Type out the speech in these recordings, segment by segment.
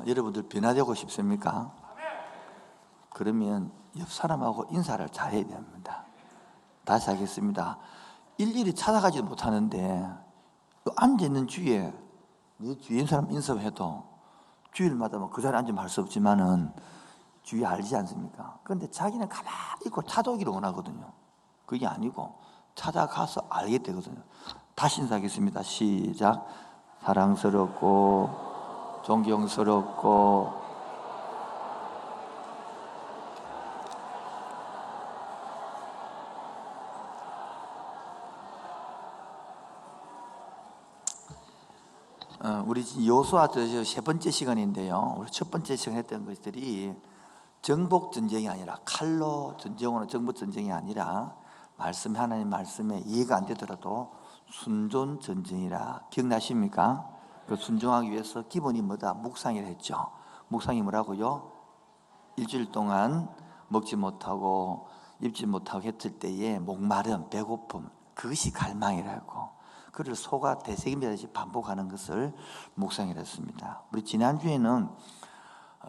여러분들 변화되고 싶습니까? 그러면 옆 사람하고 인사를 잘해야 됩니다. 다시 하겠습니다. 일일이 찾아가지도 못하는데 앉아있는 주위에 내 주위에 있는 사람 인사해도 주일마다 뭐 그 자리에 앉으면 할 수 없지만은 주위 알지 않습니까? 그런데 자기는 가만히 있고 찾아오기를 원하거든요. 그게 아니고 찾아가서 알게 되거든요. 다시 인사하겠습니다. 시작. 사랑스럽고 존경스럽고 우리 여호수아 세 번째 시간인데요. 우리 첫 번째 시간 했던 것들이 정복 전쟁이 아니라 칼로 전쟁으로 정복 전쟁이 아니라 하나님 말씀에 이해가 안 되더라도 순종 전쟁이라 기억나십니까? 그 순종하기 위해서 기본이 뭐다? 묵상이라 했죠. 묵상이 뭐라고요? 일주일 동안 먹지 못하고 입지 못하고 했을 때에 목마름, 배고픔, 그것이 갈망이라고. 그를 소가 되새김질하듯이 반복하는 것을 묵상이라 했습니다. 우리 지난주에는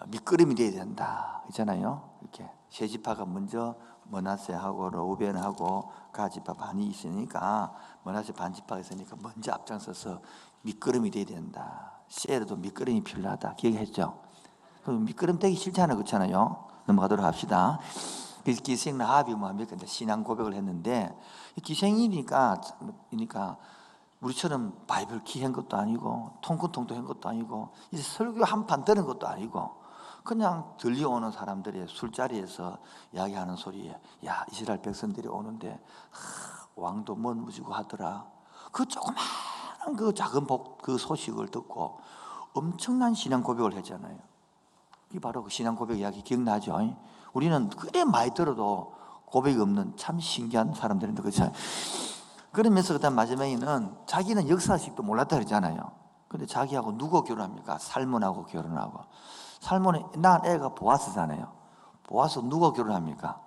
밑거름이 돼야 된다 있잖아요. 이렇게 세 지파가 먼저 므낫세하고 르우벤하고 가지파 반이 있으니까 므낫세 반지파가 있으니까 먼저 앞장서서 밑거름이 돼야 된다. 셀에도 밑거름이 필요하다. 기억했죠? 그럼 밑거름 되기 싫잖아요. 그렇잖아요. 넘어가도록 합시다. 그래서 기생 라합이 뭐합니까? 신앙 고백을 했는데 기생이니까 우리처럼 바이블 키한 것도 아니고 통큰통통한 것도 아니고 이제 설교 한 판 들은 것도 아니고 그냥 들려오는 사람들의 술자리에서 이야기하는 소리에 야 이스라엘 백성들이 오는데 왕도 멋무지고 하더라. 그 조그마한 그 작은 그 소식을 듣고 엄청난 신앙 고백을 했잖아요. 이게 바로 그 신앙 고백 이야기 기억나죠? 우리는 그래 많이 들어도 고백이 없는 참 신기한 사람들인데 그렇죠? 그러면서 그다음 마지막에는 자기는 역사식도 몰랐다 그러잖아요. 근데 자기하고 누구 결혼합니까? 살몬하고 결혼하고. 살몬이 낳은 애가 보아스잖아요. 보아스 누구 결혼합니까?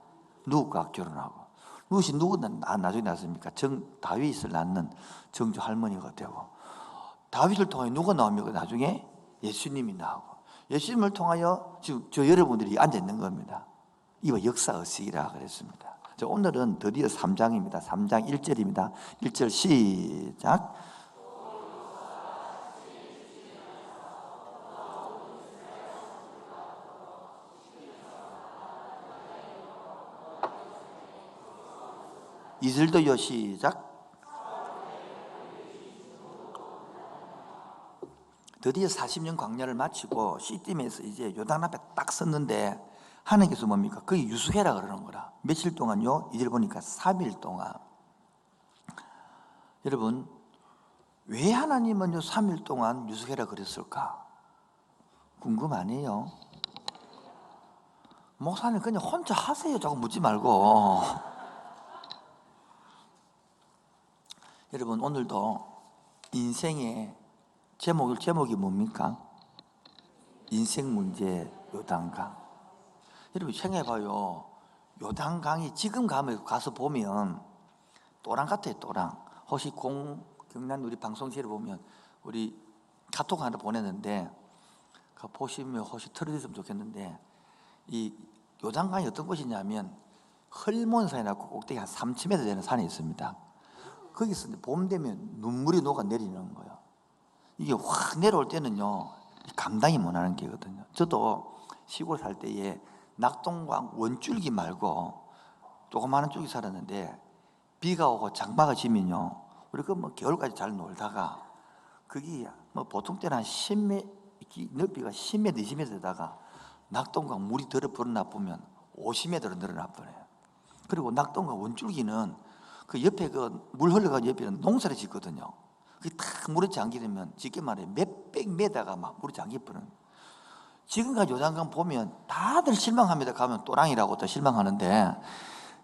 누구가 결혼하고. 누구시 누구는 나중에 낳습니까? 다윗을 낳는 정조 할머니가 되고. 다윗을 통해 누가 나옵니까? 나중에 예수님이 나오고. 예수님을 통하여 지금 저 여러분들이 앉아 있는 겁니다. 이거 역사 의식이라 그랬습니다. 오늘은 드디어 3장입니다. 3장 1절입니다. 1절 시작. 이절도요 시작. 드디어 40년 광야를 마치고 시딤에서 이제 요단 앞에 딱 섰는데 하나님께서 뭡니까? 그게 유수해라 그러는 거라. 며칠 동안요? 이절 보니까 3일 동안. 여러분 왜 하나님은 3일 동안 유수해라 그랬을까? 궁금하네요. 목사님 그냥 혼자 하세요. 자꾸 묻지 말고. 여러분 오늘도 인생의 제목이 뭡니까? 인생 문제 요단강. 여러분 생각해봐요. 요단강이 지금 가서 보면 또랑 같아요. 또랑. 혹시 경남 우리 방송실에 보면 우리 카톡 하나 보냈는데 그 보시면 혹시 틀어주셨으면 좋겠는데 이 요단강이 어떤 곳이냐면 헐몬산이라고 꼭대기 한 3,000m 되는 산이 있습니다. 거기서 봄 되면 눈물이 녹아 내리는 거예요. 이게 확 내려올 때는요 감당이 못하는 게거든요. 저도 시골 살 때에 낙동강 원줄기 말고 조그마한 줄기 살았는데 비가 오고 장마가 지면요 우리 뭐 겨울까지 잘 놀다가 그게 뭐 보통 때는 한 10m 넓이가 10m, 20m 되다가 낙동강 물이 들어버렸나 보면 50m로 늘어나 버려요. 그리고 낙동강 원줄기는 그 옆에 그 물 흘러가는 옆에는 농사를 짓거든요. 그게 탁 물에 잠기면 쉽게 말해 몇백 메다가 막 물에 잠기버려요. 지금까지 요단강 보면 다들 실망합니다. 가면 또랑이라고 또 실망하는데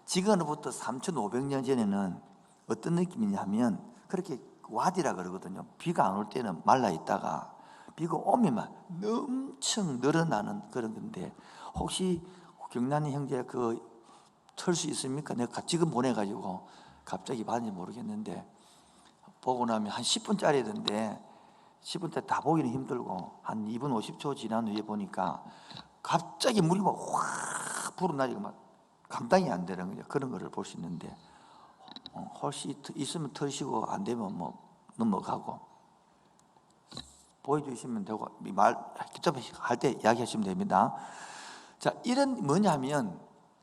지금으로부터 3,500년 전에는 어떤 느낌이냐면 그렇게 와디라 그러거든요. 비가 안 올 때는 말라 있다가 비가 오면 엄청 늘어나는 그런 건데 혹시 경란이 형제 그 틀 수 있습니까? 내가 지금 보내가지고 갑자기 봤는지 모르겠는데 보고 나면 한 10분짜리던데 10분 때 다 보기는 힘들고 한 2분 50초 지난 후에 보니까 갑자기 물이 막 확 불어나니까 막 감당이 안 되는 거죠. 그런 거를 볼 수 있는데 혹시 있으면 터시고 안 되면 뭐 넘어가고 보여주시면 되고 말 직접 할 때 이야기하시면 됩니다. 자, 이런 뭐냐면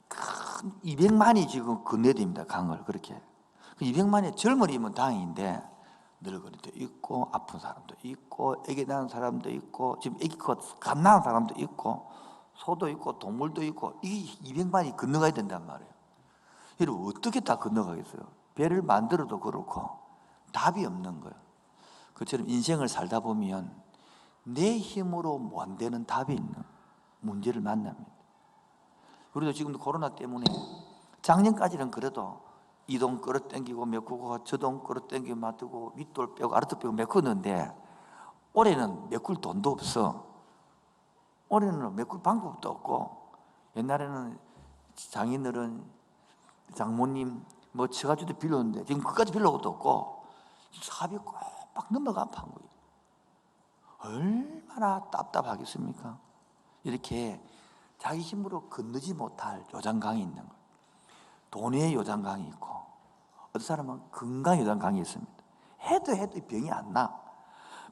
큰 200만이 지금 건너야 됩니다. 강을 그렇게 200만이 젊은이면 다행인데 늙은이도 있고 아픈 사람도 있고 애기 낳은 사람도 있고 지금 애기 갓 낳은 사람도 있고 소도 있고 동물도 있고 이 200만이 건너가야 된단 말이에요. 여러분 어떻게 다 건너가겠어요? 배를 만들어도 그렇고 답이 없는 거예요. 그처럼 인생을 살다 보면 내 힘으로 못 안 되는 답이 있는 문제를 만납니다. 우리도 지금도 코로나 때문에 작년까지는 그래도 이 돈 끌어당기고 메꾸고 저 돈 끌어당기고 맡고 윗돌 빼고 아랫돌 빼고 메꾸는데 올해는 메꿀 돈도 없어. 올해는 메꿀 방법도 없고 옛날에는 장인들은 장모님 뭐 처가주도 빌렸는데 지금 그까지 빌릴 것도 없고 사업이 꽉 넘어간 판 거예요. 얼마나 답답하겠습니까? 이렇게 자기 힘으로 건너지 못할 요단강이 있는 거예요. 돈의 요단강이 있고 어떤 사람은 건강 요단강이 있습니다. 해도 병이 안 나.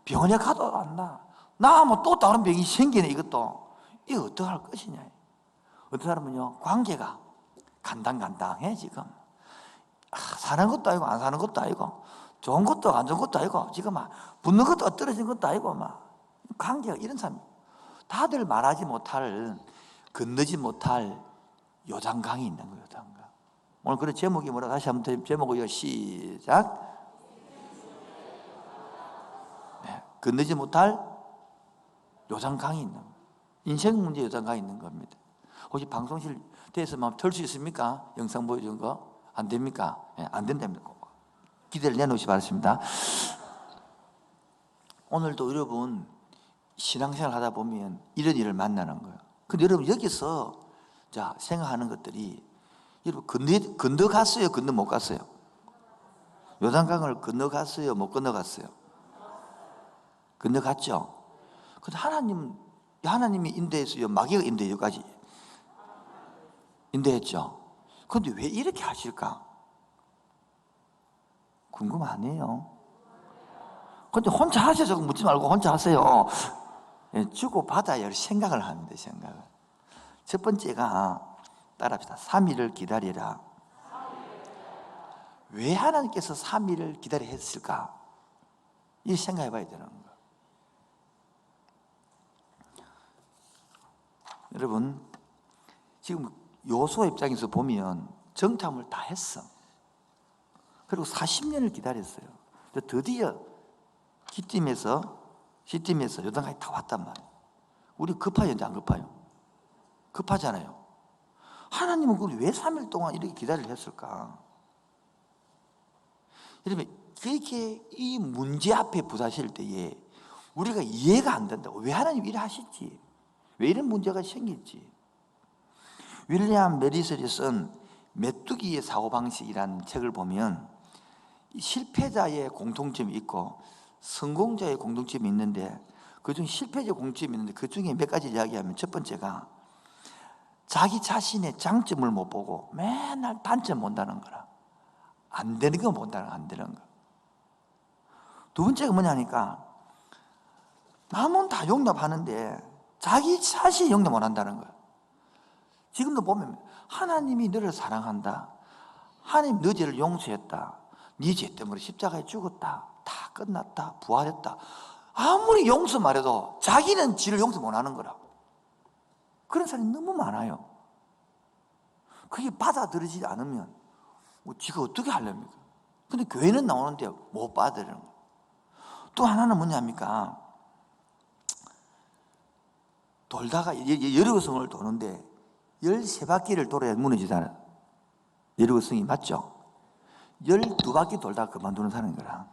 병원에 가도 안 나. 나면 또 다른 병이 생기네. 이것도 이거 어떡할 것이냐. 어떤 사람은요 관계가 간당간당해 지금. 사는 것도 아니고 안 사는 것도 아니고 좋은 것도 안 좋은 것도 아니고 지금 막 붙는 것도 떨어진 것도 아니고 막 관계가 이런 사람 다들 말하지 못할 건너지 못할 요단강이 있는 거예요. 요단강. 오늘 그런 제목이 뭐라 다시 한번 제목을요 시작. 네, 건너지 못할 요단강이 있는 거예요. 인생 문제 요단강이 있는 겁니다. 혹시 방송실 대에서만 털 수 있습니까? 영상 보여준 거 안 됩니까? 네, 안 된답니다. 기대를 내놓으시 바랍니다. 오늘도 여러분 신앙생활 하다 보면 이런 일을 만나는 거예요. 근데 여러분 여기서 자 생각하는 것들이 여러분 건너갔어요? 건너 못 갔어요? 요단강을 건너갔어요? 못 건너갔어요? 건너갔죠? 근데 하나님이 인도했어요? 마귀가 인도해요까지 인도했죠? 근데 왜 이렇게 하실까? 궁금하네요. 근데 혼자 하셔서 묻지 말고 혼자 하세요. 주고 받아야 할 생각을 하는데 생각을. 첫 번째가 따라합시다. 3일을 기다리라. 왜 하나님께서 3일을 기다려 했을까? 이 생각해 봐야 되는 거예요. 여러분 지금 요수아 입장에서 보면 정탐을 다 했어. 그리고 40년을 기다렸어요. 드디어 시팀에서 요단강에 다 왔단 말이에요. 우리 급하요, 안 급하요? 급하잖아요. 하나님은 그걸 왜 3일 동안 이렇게 기다리려 했을까? 여러분, 그렇게 이 문제 앞에 부딪힐 때에 우리가 이해가 안 된다고. 왜 하나님이 이래 하실지, 왜 이런 문제가 생길지. 윌리엄 메리설이 쓴 메뚜기의 사고방식이라는 책을 보면 실패자의 공통점이 있고 성공자의 공통점이 있는데 그중 실패자의 공통점이 있는데 그 중에 몇 가지 이야기하면 첫 번째가 자기 자신의 장점을 못 보고 맨날 단점 본다는 거라. 안 되는 거 본다는 안 되는 거. 두 번째가 뭐냐니까 남은 다 용납하는데 자기 자신이 용납 못 한다는 거야. 지금도 보면 하나님이 너를 사랑한다. 하나님 너 죄를 용서했다. 네 죄 때문에 십자가에 죽었다. 다 끝났다. 부활했다. 아무리 용서 말해도 자기는 지를 용서 못 하는 거라. 그런 사람이 너무 많아요. 그게 받아들이지 않으면 지가 어떻게 하렵니까? 근데 교회는 나오는데 못 받아들이는 거예요. 또 하나는 뭐냐니까 돌다가 여리고성을 도는데 13바퀴를 돌아야 무너지잖아요. 여리고성이 맞죠? 12바퀴 돌다가 그만두는 사람인 거라.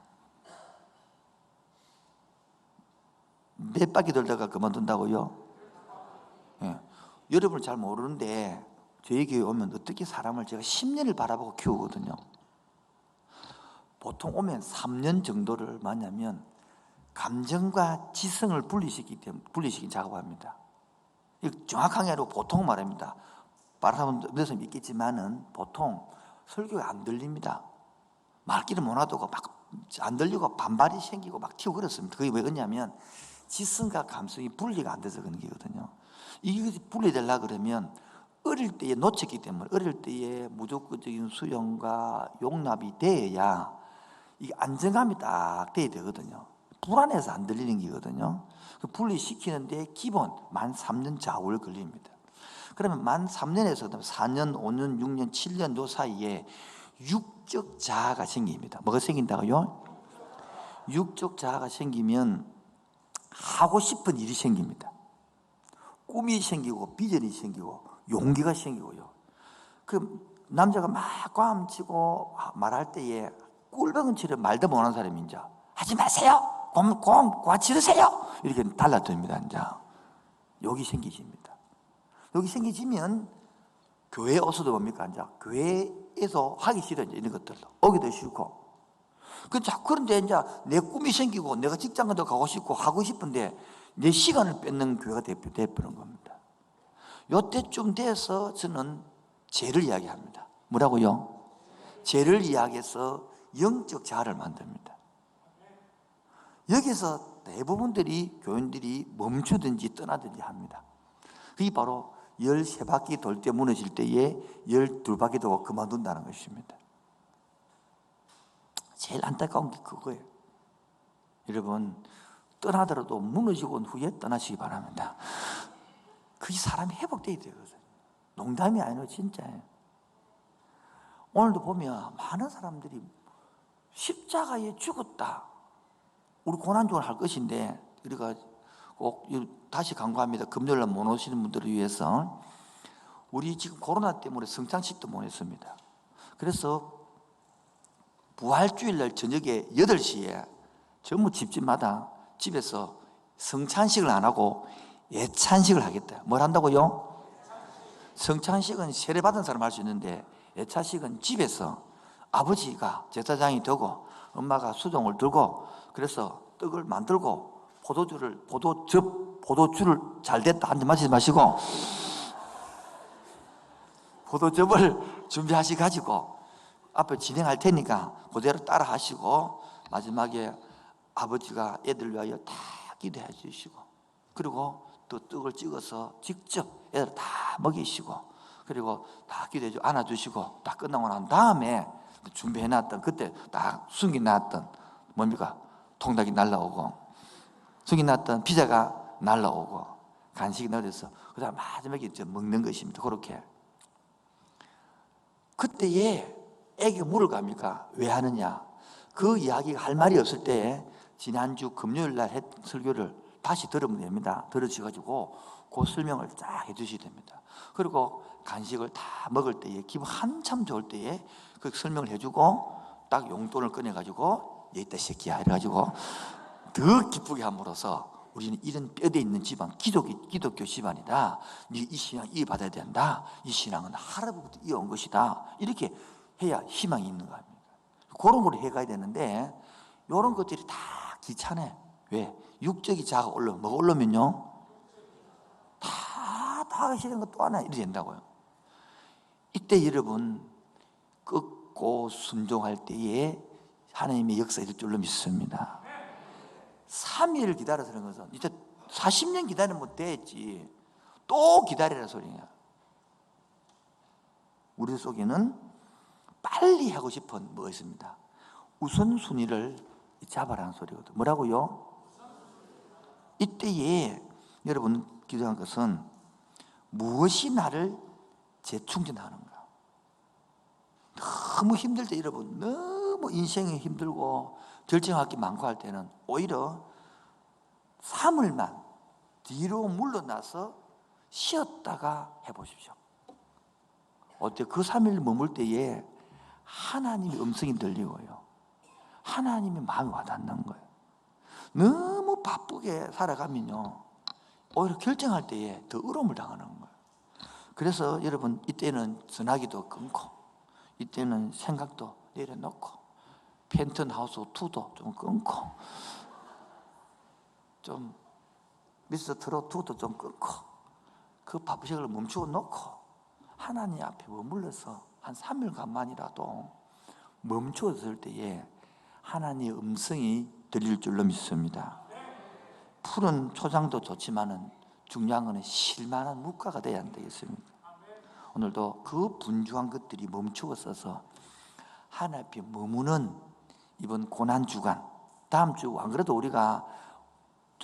몇 바퀴 돌다가 그만둔다고요? 예. 여러분은 잘 모르는데 저희 교회 오면 어떻게 사람을 제가 10년을 바라보고 키우거든요. 보통 오면 3년 정도를 만나면 감정과 지성을 분리시킨 작업합니다. 정확하게 아니고 보통 말입니다. 말하면 몇은 있겠지만은 보통 설교가 안 들립니다. 말귀를 못 알아듣고 막 안 들리고 반발이 생기고 막 튀고 그렇습니다. 그게 왜 그러냐면 지성과 감성이 분리가 안 돼서 그런 거거든요. 이게 분리되려고 그러면 어릴 때에 놓쳤기 때문에 어릴 때에 무조건적인 수용과 용납이 돼야 이게 안정감이 딱 돼야 되거든요. 불안해서 안 들리는 거거든요. 그 분리시키는데 기본 만 3년 좌우를 걸립니다. 그러면 만 3년에서 4년, 5년, 6년, 7년 요 사이에 육적 자아가 생깁니다. 뭐가 생긴다고요? 육적 자아가 생기면 하고 싶은 일이 생깁니다. 꿈이 생기고 비전이 생기고 용기가 생기고요. 그 남자가 막 꽝치고 말할 때에 꿀병치를 말도 못하는 사람이 이제 하지 마세요. 과 치르세요. 이렇게 달라집니다. 이제 여기 생기십니다. 여기 생기지면 교회에 어서도 뭡니까? 이제 교회에서 하기 싫어 이제 이런 것들도 오기도 싫고. 그런데 이제 내 꿈이 생기고 내가 직장도 가고 싶고 하고 싶은데 내 시간을 뺏는 교회가 되어버리는 겁니다. 요때쯤 돼서 저는 죄를 이야기합니다. 뭐라고요? 죄를 이야기해서 영적 자아를 만듭니다. 여기서 대부분들이 교인들이 멈추든지 떠나든지 합니다. 그게 바로 13바퀴 돌 때 무너질 때에 12바퀴 돌고 그만둔다는 것입니다. 제일 안타까운 게 그거예요. 여러분 떠나더라도 무너지고 온 후에 떠나시기 바랍니다. 그게 사람이 회복돼야 되거든요. 농담이 아니라 진짜예요. 오늘도 보면 많은 사람들이 십자가에 죽었다. 우리 고난주를 할 것인데 우리가 꼭 다시 강조합니다. 금요일날 못 오시는 분들을 위해서 우리 지금 코로나 때문에 성찬식도 못 했습니다. 그래서 부활주일날 저녁에 8시에 전부 집집마다 집에서 성찬식을 안 하고 예찬식을 하겠다. 뭘 한다고요? 성찬식은 세례받은 사람 할 수 있는데 예찬식은 집에서 아버지가 제사장이 되고 엄마가 수종을 들고 그래서 떡을 만들고 포도주를 잘 됐다 한 잔 마시지 마시고 포도즙을 준비하시 가지고 앞에 진행할 테니까 그대로 따라 하시고 마지막에 아버지가 애들 위하여 다 기도해 주시고 그리고 또 떡을 찍어서 직접 애들 다 먹이시고 그리고 다 기도해 주고 안아주시고 다 끝나고 난 다음에 준비해놨던 그때 딱 숨겨놨던 뭡니까? 통닭이 날라오고 숨겨놨던 피자가 날라오고 간식이 넣어져서 그 다음 마지막에 먹는 것입니다. 그렇게 그때에 애기 물을 갑니까? 왜 하느냐? 그 이야기가 할 말이 없을 때 지난주 금요일 날 설교를 다시 들으면 됩니다. 들으셔가지고 그 설명을 쫙 해주셔야 됩니다. 그리고 간식을 다 먹을 때에 기분 한참 좋을 때에 그 설명을 해주고 딱 용돈을 꺼내가지고 여기다 새끼야 이래가지고 더 기쁘게 함으로써 우리는 이런 뼈대 있는 집안 기독교 집안이다. 네 이 신앙 이해받아야 된다. 이 신앙은 할아버지부터 이어온 것이다. 이렇게 해야 희망이 있는 거 아닙니까? 그런 걸 해가야 되는데 이런 것들이 다 귀찮아. 왜? 육적이 자가 올라오면 뭐가 올라오면요? 다 하기 싫은 거 또 하나 이래 된다고요. 이때 여러분 꺾고 순종할 때에 하나님의 역사 있을 줄로 믿습니다. 3일을 기다려서 그런 것은 이제 40년 기다리면 되지 또 기다리라 소리냐. 우리 속에는 빨리 하고 싶은 뭐 있습니다. 우선순위를 잡아라는 소리거든. 뭐라고요? 이때에 여러분 기도한 것은 무엇이 나를 재충전하는가. 너무 힘들 때 여러분 너무 인생이 힘들고 결정할 게 많고 할 때는 오히려 3일만 뒤로 물러나서 쉬었다가 해보십시오. 어때? 그 3일 머물 때에 하나님의 음성이 들리고요. 하나님의 마음이 와닿는 거예요. 너무 바쁘게 살아가면요. 오히려 결정할 때에 더 어려움을 당하는 거예요. 그래서 여러분 이때는 전화기도 끊고 이때는 생각도 내려놓고 펜턴하우스 2도 좀 끊고 좀 미스터 트롯 투도 좀 끊고 그 바쁘신 걸 멈추고 놓고 하나님 앞에 머물러서 한 3일간만이라도 멈추었을 때에 하나님의 음성이 들릴 줄로 믿습니다. 푸른 초장도 좋지만은 중요한 것은 실만한 묵가가 돼야 안 되겠습니까? 오늘도 그 분주한 것들이 멈추어 서서 하나님 앞에 머무는 이번 고난주간, 다음 주 안 그래도 우리가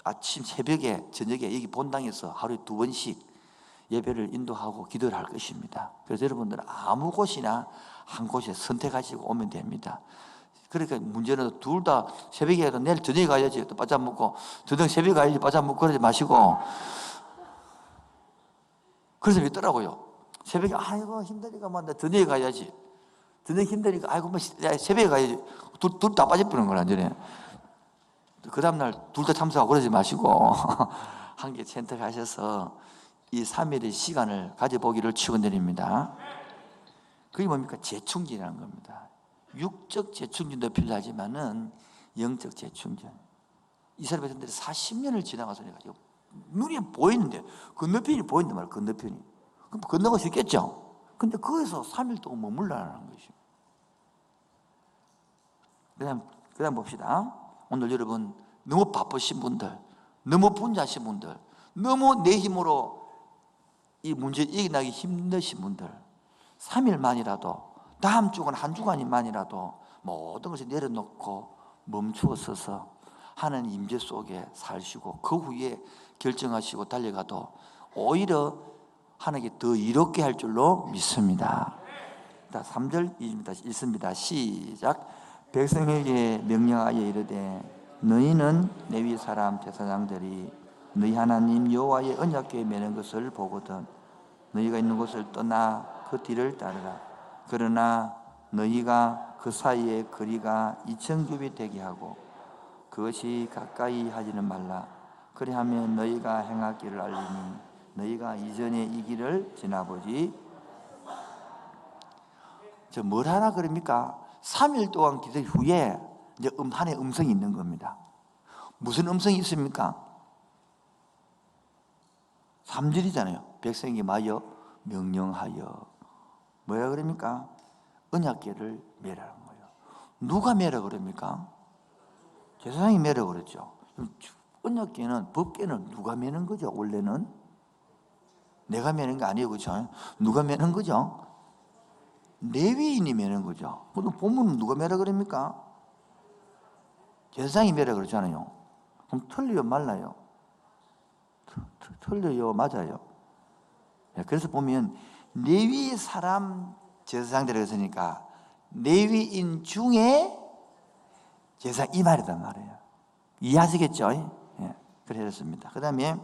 아침 새벽에 저녁에 여기 본당에서 하루에 2번씩 예배를 인도하고 기도를 할 것입니다. 그래서 여러분들은 아무 곳이나 한 곳에 선택하시고 오면 됩니다. 그러니까 문제는 둘 다 새벽에 해도 내일 저녁에 가야지 또 바짝 먹고 저녁 새벽에 가야지 바짝 먹고 그러지 마시고. 그래서 믿더라고요. 새벽에 아이고 힘드니까 뭐 저녁에 가야지, 저녁 힘드니까 아이고 뭐 새벽에 가야지, 둘 다 빠져버리는 걸 완전히. 그 다음날 둘 다 참석하고 그러지 마시고 한 개 선택하셔서 이 3일의 시간을 가져보기를 축원드립니다. 그게 뭡니까? 재충전이라는 겁니다. 육적 재충전도 필요하지만은 영적 재충전. 이스라엘 백성들이 40년을 지나가서 눈이 보이는데 건너편이 보인단 말이에요. 건너편이. 그럼 건너갈 수 있겠죠? 근데 거기서 3일 동안 머물러라는 것이죠. 그 다음 봅시다. 오늘 여러분 너무 바쁘신 분들, 너무 분주하신 분들, 너무 내 힘으로 이 문제 이겨나기 힘드신 분들, 3일만이라도 다음 주간 한 주간만이라도 모든 것을 내려놓고 멈추어 서서 하나님 임재 속에 사시고 그 후에 결정하시고 달려가도 오히려 하나님께 더 이롭게 할 줄로 믿습니다. 3절 읽습니다. 시작. 백성에게 명령하여 이르되 너희는 레위 사람 제사장들이 너희 하나님 여호와의 언약궤에 매는 것을 보거든 너희가 있는 곳을 떠나 그 뒤를 따르라. 그러나 너희가 그 사이에 거리가 2000규빗 되게 하고 그것이 가까이 하지는 말라. 그리하면 너희가 행할 길을 알리니 너희가 이전에 이 길을 지나보지. 저 뭘 하라 그럽니까? 3일 동안 기도 후에 이제 하나님의 음성이 있는 겁니다. 무슨 음성이 있습니까? 3절이잖아요. 백성에게 마여 명령하여. 뭐야 그럽니까? 언약궤를 매라는 거예요. 누가 매라 그럽니까? 제사장이 매라 그랬죠. 언약궤는, 법궤는 누가 매는 거죠? 원래는 내가 매는 게 아니에요, 그렇죠? 누가 매는 거죠? 레위인이 매는 거죠. 그럼 본문은 누가 매라 그럽니까? 제사장이 매라 그러잖아요. 그럼 틀려요, 말라요? 틀려요, 맞아요. 그래서 보면 레위 사람 제사장들이 했으니까 레위인 중에 제사장 이 말이란 말이에요. 이해하시겠죠? 예, 그랬습니다. 그 다음에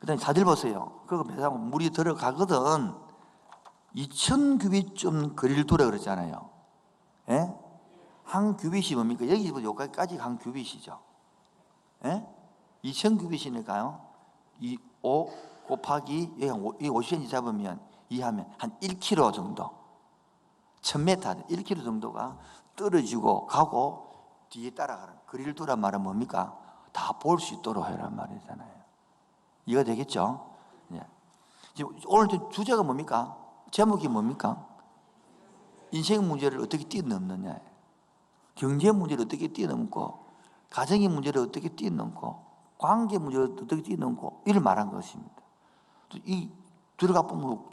4절 보세요. 그거 배상 물이 들어가거든 2000규빗쯤 거리를 두라 그랬잖아요. 예? 한 규빗이 뭡니까? 여기부터 여기까지 한 규빗이죠. 예? 2000규빗이니까요. 5 곱하기 50cm 잡으면 이해하면 한 1km 정도, 1000m, 1km 정도가 떨어지고 가고 뒤에 따라가는 거리를 두란 말은 뭡니까? 다 볼 수 있도록 해란 말이잖아요. 이해가 되겠죠? 예. 지금 오늘 주제가 뭡니까? 제목이 뭡니까? 인생 문제를 어떻게 뛰어넘느냐, 경제 문제를 어떻게 뛰어넘고, 가정의 문제를 어떻게 뛰어넘고, 관계 문제를 어떻게 뛰어넘고, 이를 말한 것입니다. 이 들어가 보면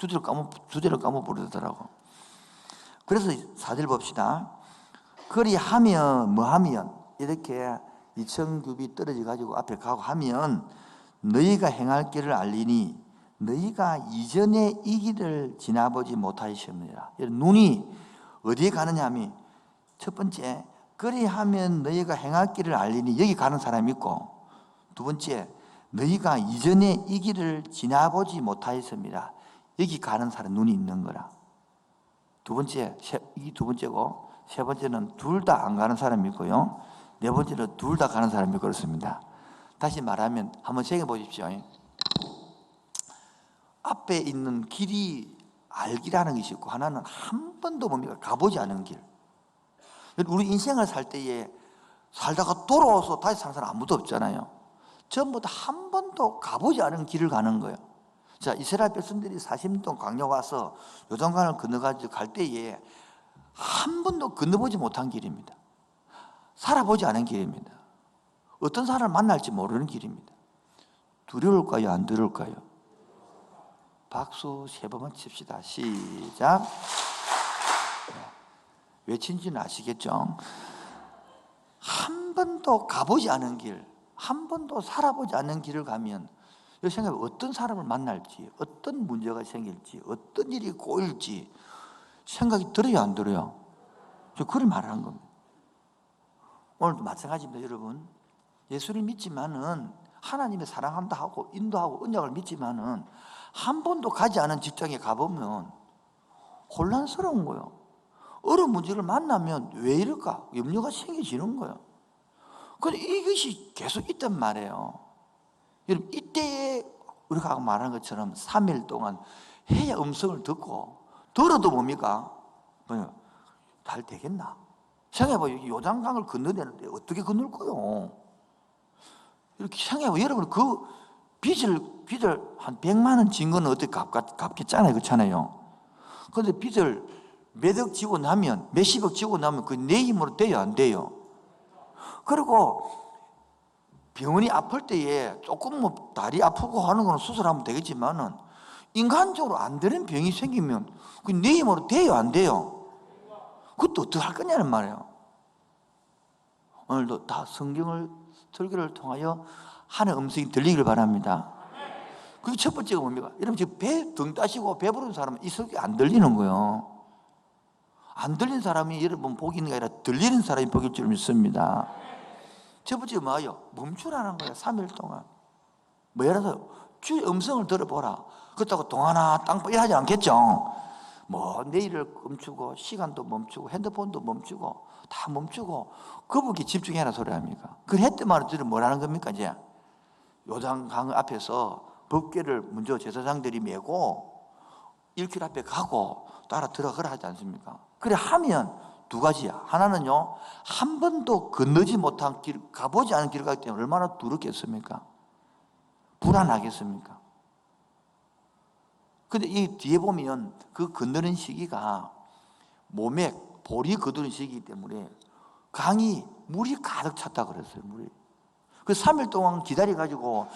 주제를 까먹어버리더라고. 그래서 4절 봅시다. 그리하면 뭐 하면 이렇게 2000규빗 떨어져 가지고 앞에 가고 하면 너희가 행할 길을 알리니 너희가 이전에 이 길을 지나보지 못하셨느니라. 눈이 어디에 가느냐 하면 첫 번째 그리하면 너희가 행할 길을 알리니 여기 가는 사람이 있고, 두 번째 너희가 이전에 이 길을 지나보지 못하였습니다. 여기 가는 사람 눈이 있는 거라. 이 두 번째고, 세 번째는 둘 다 안 가는 사람이 있고요. 네 번째는 둘 다 가는 사람이 그렇습니다. 다시 말하면 한번 생각해 보십시오. 앞에 있는 길이 알기라는 것이 있고, 하나는 한 번도 뭡니까? 가보지 않은 길. 우리 인생을 살 때에 살다가 돌아와서 다시 사는 사람 아무도 없잖아요. 전부 다 한 번도 가보지 않은 길을 가는 거예요. 자, 이스라엘 백성들이 40년 동안 광야 와서 요단강을 건너가지고 갈 때에 한 번도 건너보지 못한 길입니다. 살아보지 않은 길입니다. 어떤 사람을 만날지 모르는 길입니다. 두려울까요? 안 두려울까요? 박수 3번만 칩시다. 시작. 외친지는 아시겠죠? 한 번도 가보지 않은 길, 한 번도 살아보지 않은 길을 가면 이 생각에 어떤 사람을 만날지, 어떤 문제가 생길지, 어떤 일이 꼬일지 생각이 들어요, 안 들어요? 저 그걸 말하는 겁니다. 오늘도 마찬가지입니다, 여러분. 예수를 믿지만은 하나님의 사랑한다 하고 인도하고 언약을 믿지만은 한 번도 가지 않은 직장에 가보면 혼란스러운 거예요. 어려운 문제를 만나면 왜 이럴까? 염려가 생겨지는 거예요. 근데 이것이 계속 있단 말이에요. 여러분, 이때에 우리가 말하는 것처럼 3일 동안 해야 음성을 듣고 들어도 뭡니까? 잘 되겠나? 생각해봐요. 요단강을 건너내는데 어떻게 건널 거요? 이렇게 생각해봐요. 여러분, 그 빚을 한 100만 원 진 건 어떻게 갚겠잖아요. 그렇잖아요. 그런데 빚을 몇억 지고 나면, 몇십억 지고 나면 그 내 힘으로 돼요? 안 돼요? 그리고 병원이 아플 때에 조금 뭐 다리 아프고 하는 거는 수술하면 되겠지만은 인간적으로 안 되는 병이 생기면 그 내 힘으로 돼요? 안 돼요? 그것도 어떻게 할 거냐는 말이에요. 오늘도 다 성경을 설교를 통하여 하는 음성이 들리기를 바랍니다. 그게 첫 번째가 뭡니까? 여러분 지금 배 등 따시고 배부른 사람은 이 설교 안 들리는 거예요. 안 들리는 사람이 여러분 복이 있는 게 아니라 들리는 사람이 복일 줄 믿습니다. 첫 번째가 뭐예요? 멈추라는 거예요. 3일 동안. 뭐 예를 들어서 주의 음성을 들어보라. 그렇다고 동하나 땅 이러지 않겠죠. 뭐 내일을 멈추고 시간도 멈추고 핸드폰도 멈추고 다 멈추고 그분께 집중해라 소리 아닙니까? 그 했던 말을 들으면 뭐라는 겁니까? 이제 요단강 앞에서 법궤를 먼저 제사장들이 메고 1km 앞에 가고 따라 들어가라 하지 않습니까? 그래 하면 두 가지야. 하나는요, 한 번도 건너지 못한 길, 가보지 않은 길을 가기 때문에 얼마나 두렵겠습니까? 불안하겠습니까? 근데 이 뒤에 보면 그 건너는 시기가 모맥, 볼이 거두는 시기이기 때문에 강이 물이 가득 찼다 그랬어요. 물이. 그 3일 동안 기다려가지고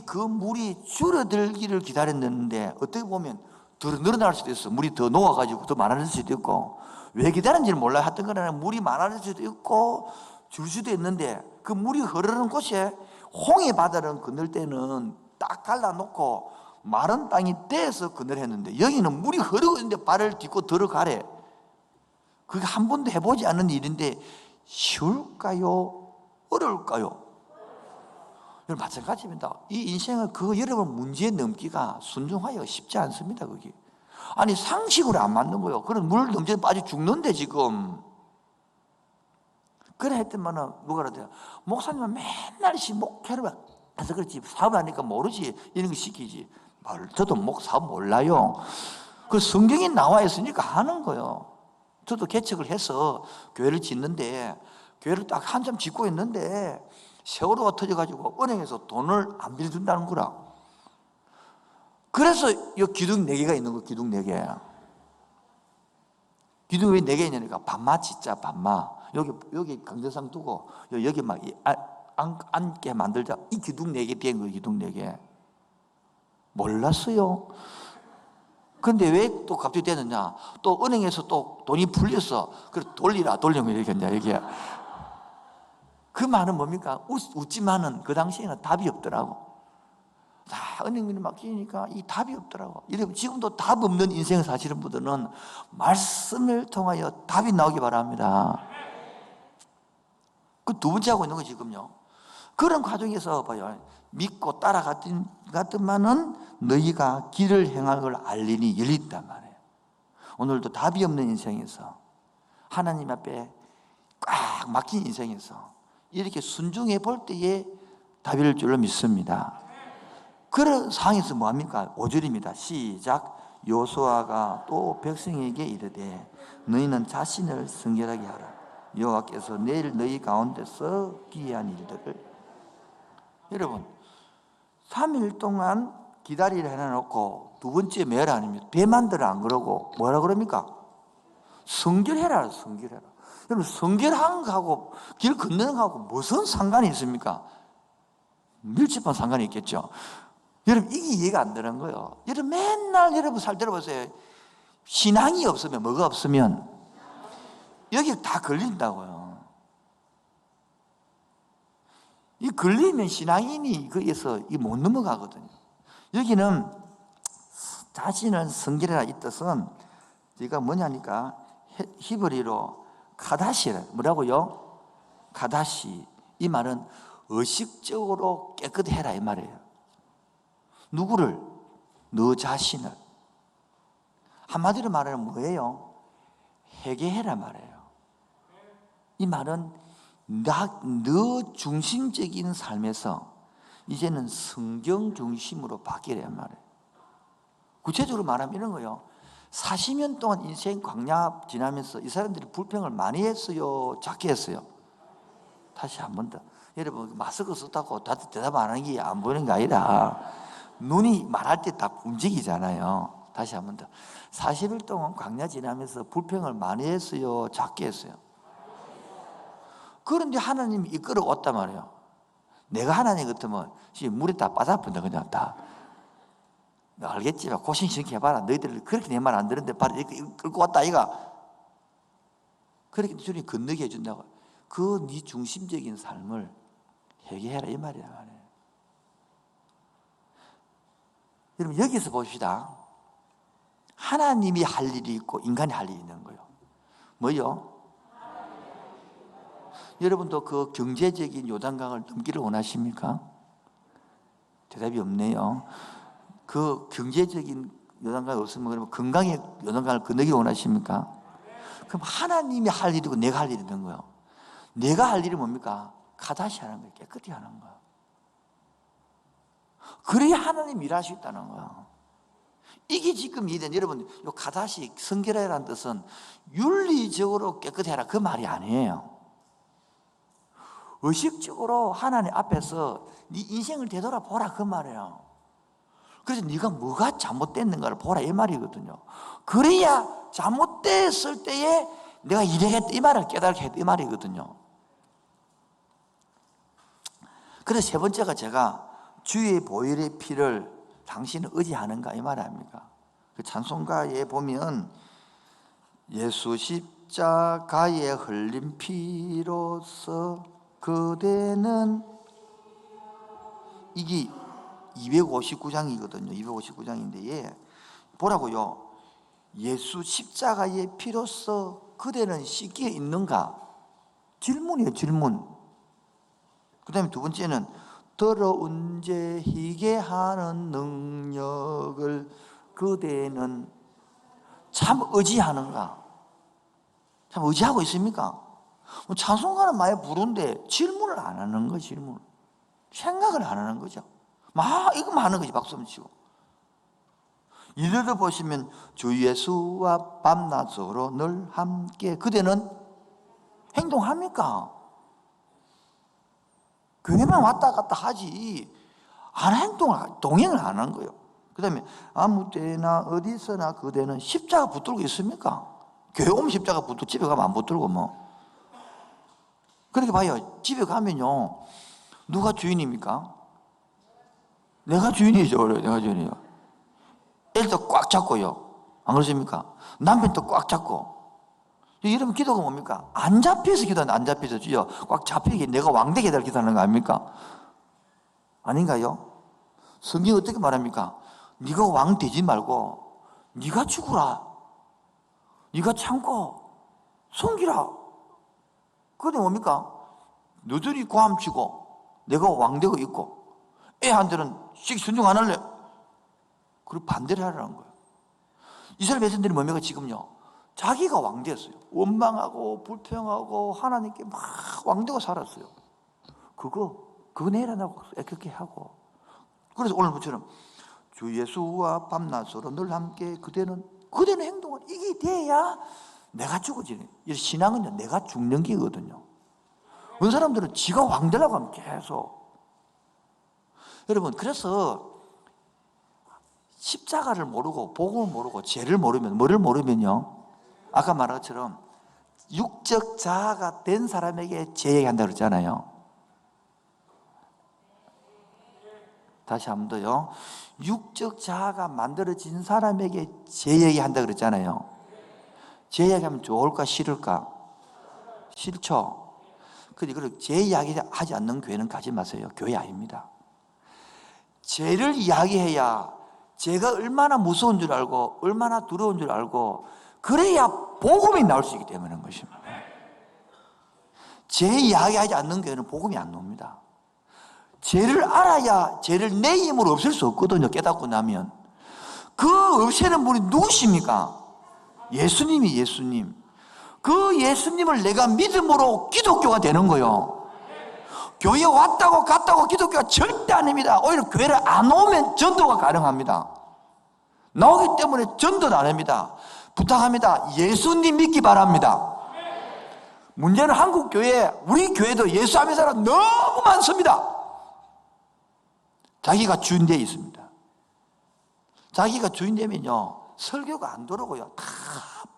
그 물이 줄어들기를 기다렸는데 어떻게 보면 더 늘어날 수도 있어. 물이 더 녹아가지고 더 많아질 수도 있고 왜 기다렸는지는 몰라요. 하여튼 간에 물이 많아질 수도 있고 줄 수도 있는데 그 물이 흐르는 곳에 홍해 바다를 건널 때는 딱 갈라놓고 마른 땅이 떼서 건널했는데 여기는 물이 흐르고 있는데 발을 딛고 들어가래. 그게 한 번도 해보지 않은 일인데 쉬울까요? 어려울까요? 여러분 마찬가지입니다. 이 인생은 그 여러분 문제에 넘기가 순종하기가 쉽지 않습니다. 그게 아니 상식으로 안 맞는 거예요. 그럼 물 넘쳐 빠져 죽는데 지금. 그래 했더만은 누가 그러대요. 목사님은 맨날 목회를 해서 그렇지 사업을 하니까 모르지 이런 거 시키지. 저도 사업 몰라요. 그 성경에 나와 있으니까 하는 거예요. 저도 개척을 해서 교회를 짓는데 교회를 딱 한참 짓고 있는데 세월호가 터져가지고 은행에서 돈을 안 빌려준다는 거라. 그래서 이 기둥 4개가 있는 거, 기둥 4개. 기둥 왜 4개 있냐니까 반마 짓자, 반마. 여기 강대상 두고 여기 막 앉게 만들자. 이 기둥 4개 된 거예요, 기둥 4개. 몰랐어요. 근데 왜 또 갑자기 되느냐? 또 은행에서 또 돈이 풀렸어. 그래 돌리면 이렇게 이제 여기에. 그 말은 뭡니까? 웃지만은 그 당시에는 답이 없더라고. 다 은행민이 맡기니까 이 답이 없더라고. 지금도 답 없는 인생을 사시는 분들은 말씀을 통하여 답이 나오기 바랍니다. 그 두 번째 하고 있는 거 지금요. 그런 과정에서 봐요. 믿고 따라갔더만은 너희가 길을 행할 걸 알리니 열린단 말이에요. 오늘도 답이 없는 인생에서 하나님 앞에 꽉 막힌 인생에서 이렇게 순종해 볼 때에 답이 될 줄로 믿습니다. 그런 상황에서 뭐합니까? 5절입니다. 시작. 여호수아가 또 백성에게 이르되 너희는 자신을 성결하게 하라. 여호와께서 내일 너희 가운데서 기이한 일들을. 여러분 3일 동안 기다리라 해놓고 두 번째 멸 아닙니까? 배 만들어 안 그러고 뭐라 그럽니까? 성결해라. 성결해라. 여러분 성결한 거하고 길 걷는 거하고 무슨 상관이 있습니까? 밀접한 상관이 있겠죠. 여러분 이게 이해가 안 되는 거예요. 여러분 맨날 여러분 살 들어보세요. 신앙이 없으면 뭐가 없으면 여기 다 걸린다고요. 이 걸리면 신앙인이 거기에서 못 넘어가거든요. 여기는 자신을 성결해라 이 뜻은 제가 뭐냐니까 히브리로 카다시라. 뭐라고요? 카다시. 이 말은 의식적으로 깨끗해라 이 말이에요. 누구를? 너 자신을. 한마디로 말하면 뭐예요? 회개해라 말이에요. 이 말은 너 중심적인 삶에서 이제는 성경 중심으로 바뀌라 말이에요. 구체적으로 말하면 이런 거예요. 40년 동안 인생 광야 지나면서 이 사람들이 불평을 많이 했어요? 작게 했어요? 다시 한 번 더. 여러분 마스크 썼다고 다들 대답 안 하는 게 안 보이는 게 아니라 눈이 말할 때 다 움직이잖아요. 다시 한 번 더. 40일 동안 광야 지나면서 불평을 많이 했어요? 작게 했어요? 그런데 하나님이 이끌어 왔단 말이에요. 내가 하나님 같으면 물에 다 빠져본다 그냥 다. 알겠지만 고심스럽게 해봐라. 너희들 그렇게 내 말 안 듣는데 바로 이렇게 끌고 왔다 이가. 그렇게 주님이 건너게 해준다고. 그 네 중심적인 삶을 회개해라 이 말이야. 여러분 여기서 봅시다. 하나님이 할 일이 있고 인간이 할 일이 있는 거예요. 뭐요? 여러분도 그 경제적인 요단강을 넘기를 원하십니까? 대답이 없네요. 그 경제적인 요단강이 없으면 그러면 건강의 요단강을 건너기 원하십니까? 그럼 하나님이 할 일이고 내가 할 일이 있는 거예요. 내가 할 일이 뭡니까? 카다시 하는 거예요. 깨끗이 하는 거예요. 그래야 하나님 일할 수 있다는 거예요. 이게 지금 이된 여러분 요 카다시 성결해라는 뜻은 윤리적으로 깨끗해라 그 말이 아니에요. 의식적으로 하나님 앞에서 네 인생을 되돌아보라 그 말이에요. 그래서 네가 뭐가 잘못됐는가를 보라 이 말이거든요. 그래야 잘못됐을 때에 내가 이래겠다 이 말을 깨닫게 했다 이 말이거든요. 그래서 세 번째가 제가 주의 보혈의 피를 당신은 의지하는가 이 말 아닙니까? 그 찬송가에 보면 예수 십자가에 흘린 피로서 그대는 이게 259장이거든요. 259장인데 보라고요. 예수 십자가의 피로서 그대는 씻기에 있는가? 질문이에요. 질문. 그 다음에 두 번째는 더러운 죄 희게 하는 능력을 그대는 참 의지하는가? 참 의지하고 있습니까? 찬송가는 많이 부르는데 질문을 안 하는 거예요. 질문. 생각을 안 하는 거죠. 막 이거만 하는 거지. 박수 한번 치고. 이들도 보시면 주 예수와 밤낮으로 늘 함께 그대는 행동합니까? 교회만 왔다 갔다 하지 동행을 안 한 거예요. 그 다음에 아무 때나 어디서나 그대는 십자가 붙들고 있습니까? 교회 오면 십자가 붙들고 집에 가면 안 붙들고 뭐. 그렇게 봐요. 집에 가면요 누가 주인입니까? 내가 주인이죠. 내가 주인이요. 애들도 꽉 잡고요. 안 그렇습니까? 남편도 꽉 잡고. 이러면 기도가 뭡니까? 안 잡혀서 기도하는 안 잡혀서 주여 꽉 잡히게 내가 왕되게 해달라 기도하는 거 아닙니까? 아닌가요? 성경이 어떻게 말합니까? 네가 왕 되지 말고 네가 죽으라. 네가 참고 섬기라. 그게 뭡니까? 너들이 고함치고 내가 왕되고 있고 애한테는 순종 안 할래. 그리고 반대를 하라는 거예요. 이스라엘 백성들이 뭡니까 지금요? 자기가 왕되었어요. 원망하고 불평하고 하나님께 막 왕되고 살았어요. 그거 내려놔고 애꿎게 하고. 그래서 오늘 부처럼 주 예수와 밤낮으로 늘 함께 그대는 행동을 이게 돼야 내가 죽어지는, 신앙은요 내가 죽는 게거든요. 어떤 사람들은 지가 왕 되려고 하면 계속. 여러분, 그래서 십자가를 모르고 복음을 모르고 죄를 모르면, 뭐를 모르면요, 아까 말한 것처럼 육적 자아가 된 사람에게 죄 얘기한다고 그랬잖아요. 다시 한 번 더요. 육적 자아가 만들어진 사람에게 죄 얘기한다고 그랬잖아요. 죄 이야기하면 좋을까 싫을까? 싫죠. 그런데 죄 이야기 하지 않는 교회는 가지 마세요. 교회 아닙니다. 죄를 이야기해야 죄가 얼마나 무서운 줄 알고 얼마나 두려운 줄 알고 그래야 복음이 나올 수 있기 때문에 것입니다. 죄 이야기하지 않는 교회는 복음이 안 나옵니다. 죄를 알아야 죄를 내 힘으로 없앨 수 없거든요. 깨닫고 나면. 그 없애는 분이 누구십니까? 예수님이 예수님. 그 예수님을 내가 믿음으로 기독교가 되는 거예요. 교회 왔다고 갔다고 기독교가 절대 아닙니다. 오히려 교회를 안 오면 전도가 가능합니다. 나오기 때문에 전도도 안 합니다. 부탁합니다. 예수님 믿기 바랍니다. 문제는 한국 교회, 우리 교회도 예수 안 믿는 사람 너무 많습니다. 자기가 주인 되어 있습니다. 자기가 주인 되면요 설교가 안 들어오고요 다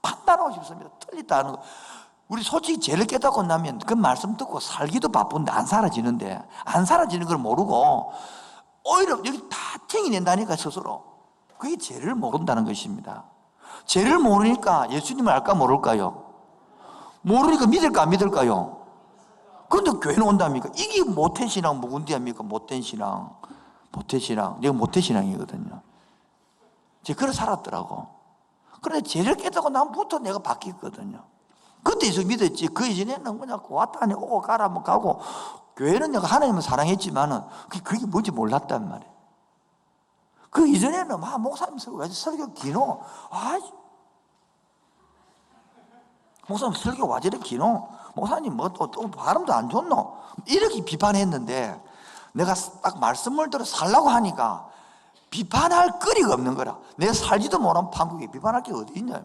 판단하고 싶습니다. 틀리다는 거. 우리 솔직히 죄를 깨닫고 나면 그 말씀 듣고 살기도 바쁜데 안 사라지는데, 안 사라지는 걸 모르고 오히려 여기 다 탱이 낸다니까 스스로. 그게 죄를 모른다는 것입니다. 죄를 모르니까 예수님을 알까 모를까요? 모르니까 믿을까 안 믿을까요? 그런데 교회는 온답니까? 이게 모태 신앙 묵은디 합니까? 못된 신앙. 모태 신앙. 내가 모태 신앙이거든요. 제가 그래 살았더라고. 그런데 죄를 깨닫고 나부터 내가 바뀌었거든요. 그때 예수 믿었지. 그 이전에는 그냥 왔다 하니 오고 가라 뭐 가고, 교회는 내가 하나님을 사랑했지만은 그게 뭔지 몰랐단 말이에요. 그 이전에는 목사님 설교 기노, 목사님 설교 와 저래 기노, 목사님 뭐 또 발음도 안 좋노, 이렇게 비판했는데 내가 딱 말씀을 들어 살라고 하니까 비판할 거리가 없는 거라. 내가 살지도 못한 판국에 비판할 게 어디 있냐.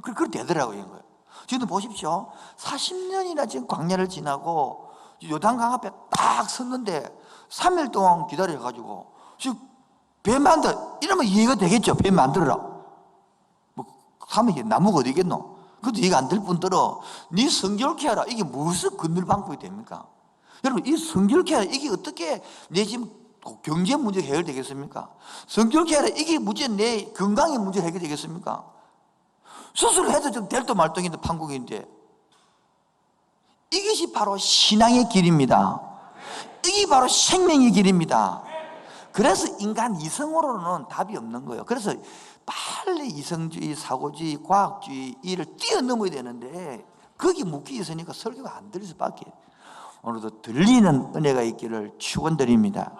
그렇게 되더라고요. 이거예요. 지금 보십시오. 40년이나 지금 광야를 지나고 요단강 앞에 딱 섰는데 3일 동안 기다려가지고 지금 배 만들어. 이러면 이해가 되겠죠. 배 만들어라. 뭐, 하면 나무가 어디겠노? 그것도 이해가 안 될 뿐더러 네 성결케 하라. 이게 무슨 건널 방법이 됩니까? 여러분, 이 성결케 하라. 이게 어떻게 내 지금 경제 문제가 해결되겠습니까? 성결케 하라. 이게 문제 내 건강의 문제가 해결되겠습니까? 수술해도 좀 될도 말똥인데 판국인데. 이것이 바로 신앙의 길입니다. 이게 바로 생명의 길입니다. 그래서 인간 이성으로는 답이 없는 거예요. 그래서 빨리 이성주의, 사고주의, 과학주의 이를 뛰어넘어야 되는데 거기 묶여 있으니까 설교가 안 들릴 수밖에. 오늘도 들리는 은혜가 있기를 축원드립니다.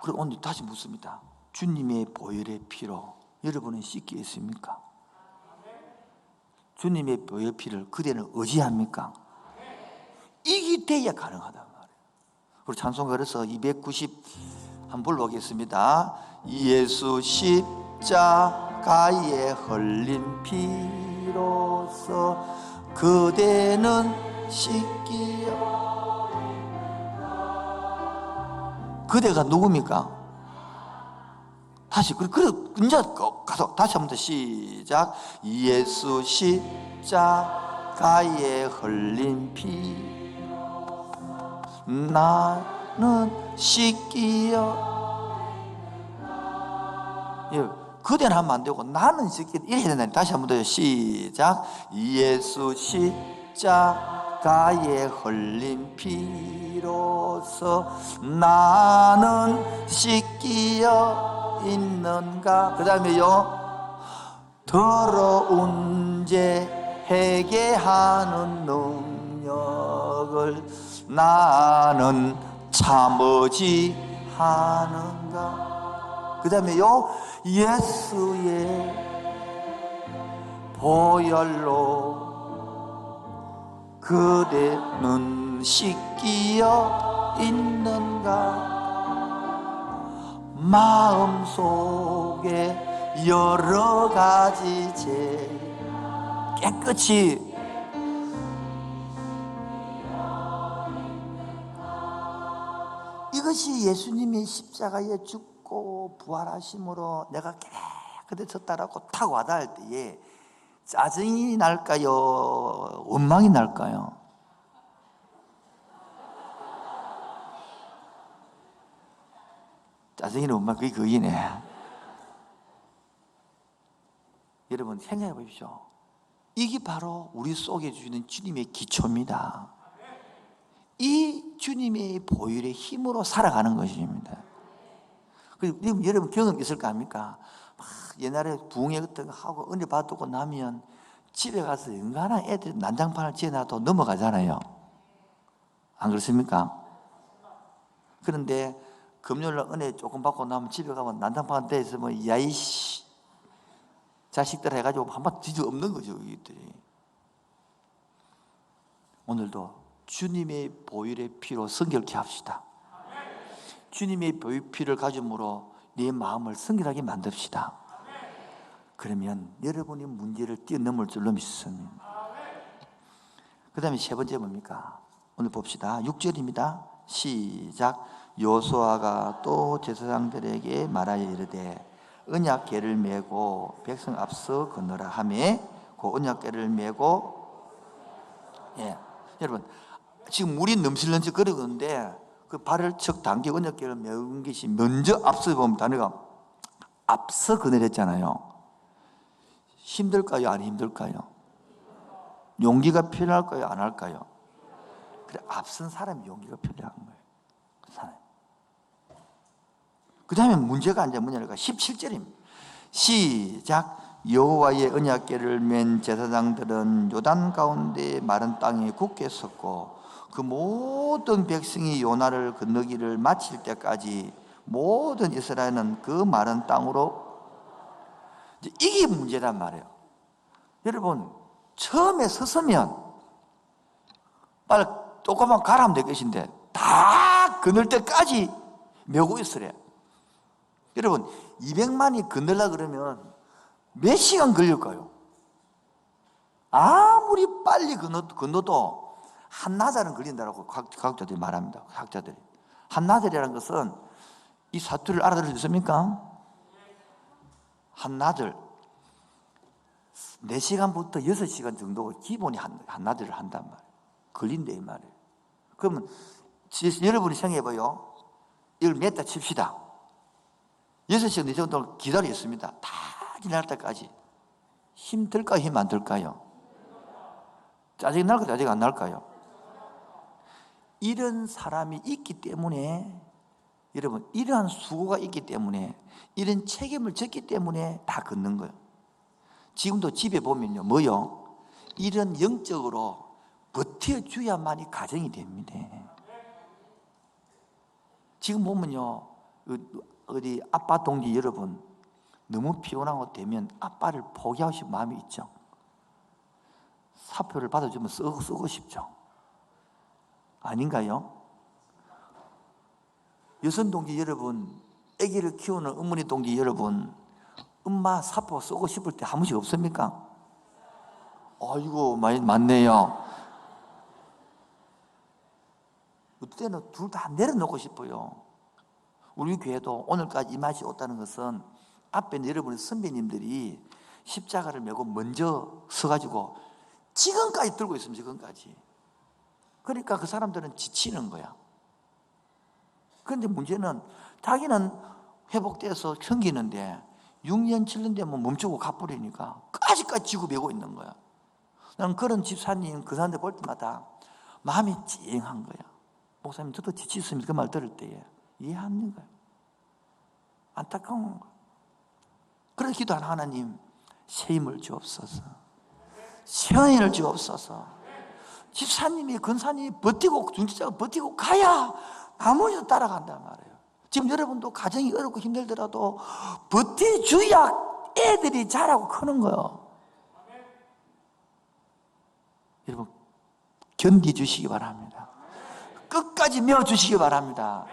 그리고 오늘 다시 묻습니다. 주님의 보혈의 피로 여러분은 씻기겠습니까? 주님의 보혈의 피를 그대는 의지합니까? 이게 돼야 가능하단 말이에요. 우리 찬송가 그래서 290 한번 불러보겠습니다. 예수 십자가에 흘린 피로써 그대는 씻기요. 그대가 누굽니까? 다시 이제 가서 다시 한번 더 시작. 예수 십자가에 흘린 피 나는 씻기요. 예, 그대는 하면 안 되고 나는 씻기요 이렇게 해야 된다. 다시 한번 더 시작. 예수 십자가에 흘린 피로써 나는 씻기어 있는가. 그 다음에요, 더러운 죄 회개하는 능력을 나는 참으지 하는가. 그 다음에요, 예수의 보혈로 그대는 씻기어 있는가. 마음속에 여러 가지 죄 깨끗이 이것이 예수님이 십자가에 죽고 부활하심으로 내가 깨끗해졌다라고 탁 와닿을 때에 짜증이 날까요? 원망이 날까요? 짜증이나 원망, 그게 그이네. 여러분 생각해 보십시오. 이게 바로 우리 속에 주시는 주님의 기초입니다. 이 주님의 보혈의 힘으로 살아가는 것입니다. 그리고 여러분 경험 있을까 합니까? 막 옛날에 부흥회 같은 거 하고 은혜 받고 나면 집에 가서 연간한 애들 난장판을 지어놔도 넘어가잖아요. 안 그렇습니까? 그런데 금요일날 은혜 조금 받고 나면 집에 가면 난장판 돼 있으면 야이씨 자식들 해가지고 한번 뒤져 없는 거죠. 이들이. 오늘도 주님의 보혈의 피로 성결케 합시다. 주님의 보혈 피를 가짐으로 내 마음을 성결하게 만듭시다. 그러면 여러분이 문제를 뛰어넘을 줄로 믿습니다. 그 다음에 세 번째 뭡니까? 오늘 봅시다. 6절입니다. 시작. 여호수아가 또 제사장들에게 말하여 이르되 언약궤를 메고 백성 앞서 건너라 하매 그 언약궤를 메고 여러분 지금 물이 넘실넘실 거리는데 그 발을 척 당기고 언약궤를 메운 것이 먼저 앞서 보면 단어가 앞서 거느렸잖아요. 힘들까요? 안 힘들까요? 용기가 필요할까요? 안 할까요? 그래, 앞선 사람이 용기가 필요한 거예요. 그 사람. 그 다음에 문제가 이제 뭐냐니까 17절입니다. 시작. 여호와의 언약궤를 맨 제사장들은 요단 가운데 마른 땅에 굳게 섰고 그 모든 백성이 요나를 건너기를 마칠 때까지 모든 이스라엘은 그 마른 땅으로 이게 문제란 말이에요. 여러분 처음에 섰으면 빨리 조금만 가라면 될 것인데 다 건널 때까지 메고 있으래. 여러분 200만이 건널라 그러면 몇 시간 걸릴까요? 아무리 빨리 건너도 한나절은 걸린다고 과학자들이 말합니다. 학자들이. 한나절이라는 것은 이 사투리를 알아들을 수 있습니까? 한나절 4시간부터 6시간 정도 기본이 한나절을 한단 말이에요. 걸린다 이 말이에요. 그러면 여러분이 생각해봐요. 이걸 맺다 칩시다. 6시간 정도 기다리겠습니다. 다 지날 때까지. 힘 들까요? 힘 안 들까요? 짜증 날까요? 짜증 안 날까요? 이런 사람이 있기 때문에 여러분 이러한 수고가 있기 때문에 이런 책임을 졌기 때문에 다 걷는 거예요. 지금도 집에 보면요 뭐요? 이런 영적으로 버텨줘야만이 가정이 됩니다. 지금 보면요 어디 아빠 동지 여러분 너무 피곤하고 되면 아빠를 포기하고 싶은 마음이 있죠. 사표를 받아주면 쓰고 싶죠. 아닌가요? 여성 동지 여러분, 아기를 키우는 어머니 동지 여러분, 엄마 사표 쓰고 싶을 때 한 번씩 없습니까? 아이고 많이 많네요. 그때는 둘 다 내려놓고 싶어요. 우리 교회도 오늘까지 이 맛이 없다는 것은 앞에 여러분의 선배님들이 십자가를 메고 먼저 서가지고 지금까지 들고 있습니다. 지금까지. 그러니까 그 사람들은 지치는 거야. 그런데 문제는 자기는 회복돼서 섬기는데 6년 7년 되면 멈추고 가버리니까 까지까지 지고 메고 있는 거야. 나는 그런 집사님 그 사람들 볼 때마다 마음이 찡한 거야. 목사님 저도 지치습니다. 그 말 들을 때에 이해하는 거예요. 안타까운 거예요. 그래서 기도하는 하나님 새 힘을 주옵소서. 새 은혜를 주옵소서. 집사님이 근사님이 버티고 중지자가 버티고 가야 나머지도 따라간단 말이에요. 지금 여러분도 가정이 어렵고 힘들더라도 버텨줘야 애들이 자라고 크는 거예요. 여러분 견디주시기 바랍니다. 끝까지 메워주시기 바랍니다.